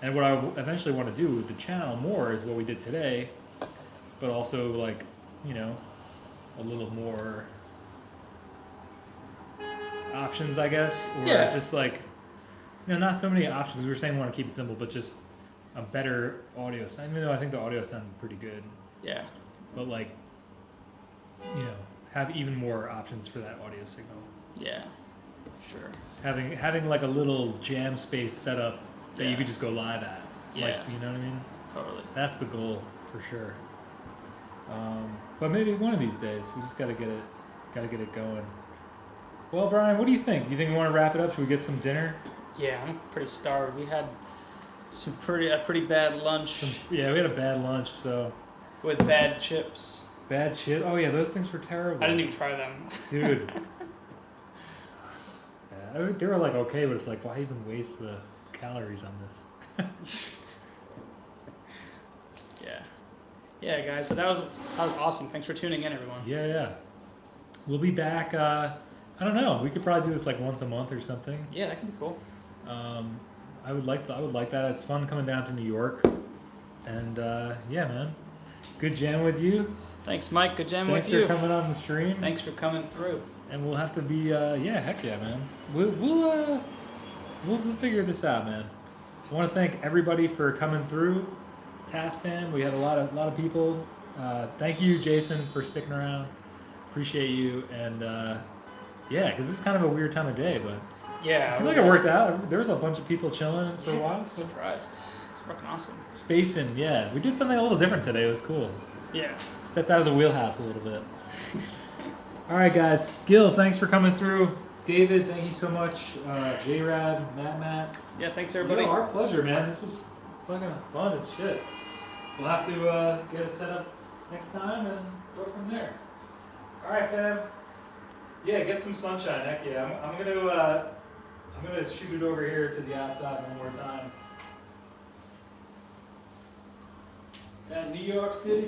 And what I eventually want to do with the channel more is what we did today, but also like, a little more options, I guess, or Yeah. just like, not so many options. We were saying we want to keep it simple, but just a better audio sound. Even though I think the audio sounded pretty good, Yeah. but like, have even more options for that audio signal. Yeah. Sure. Having like a little jam space set up that you Yeah. could just go live at. Yeah. Like, you know what I mean? Totally. That's the goal for sure. But maybe one of these days we just gotta get it going. Well, Brian, what do you think? Do you think we want to wrap it up? Should we get some dinner? Yeah, I'm pretty starved. We had a pretty bad lunch Yeah, we had a bad lunch, so with bad chips. bad shit. Oh yeah, those things were terrible. I didn't even try them. Dude. Yeah, they were like okay, but it's like, why even waste the calories on this? Yeah, guys. So that was awesome. Thanks for tuning in, everyone. Yeah. We'll be back. I don't know. We could probably do this like once a month or something. Yeah, that could be cool. I would like that. It's fun coming down to New York, and yeah, man, good jam with you. Thanks, Mike. Good jamming Thanks with you. for coming on the stream. Thanks for coming through. And we'll have to be yeah, heck yeah, man. We'll figure this out, man. I want to thank everybody for coming through. Task fam, we had a lot of people. Thank you, Jason, for sticking around. Appreciate you, and yeah, because this is kind of a weird time of day, but Yeah. it seemed like it worked out. There was a bunch of people chilling for a while. So Surprised. It's fucking awesome. spacing, yeah. We did something a little different today. It was cool. Yeah. Stepped out of the wheelhouse a little bit. All right, guys. Gil, thanks for coming through. David, thank you so much. J-Rad, Matt. Yeah. Thanks, everybody. Yeah, our pleasure, man. This was fucking fun as shit. We'll have to get it set up next time and go from there. All right, fam. Yeah, get some sunshine. Heck yeah. I'm gonna shoot it over here to the outside one more time. That New York City.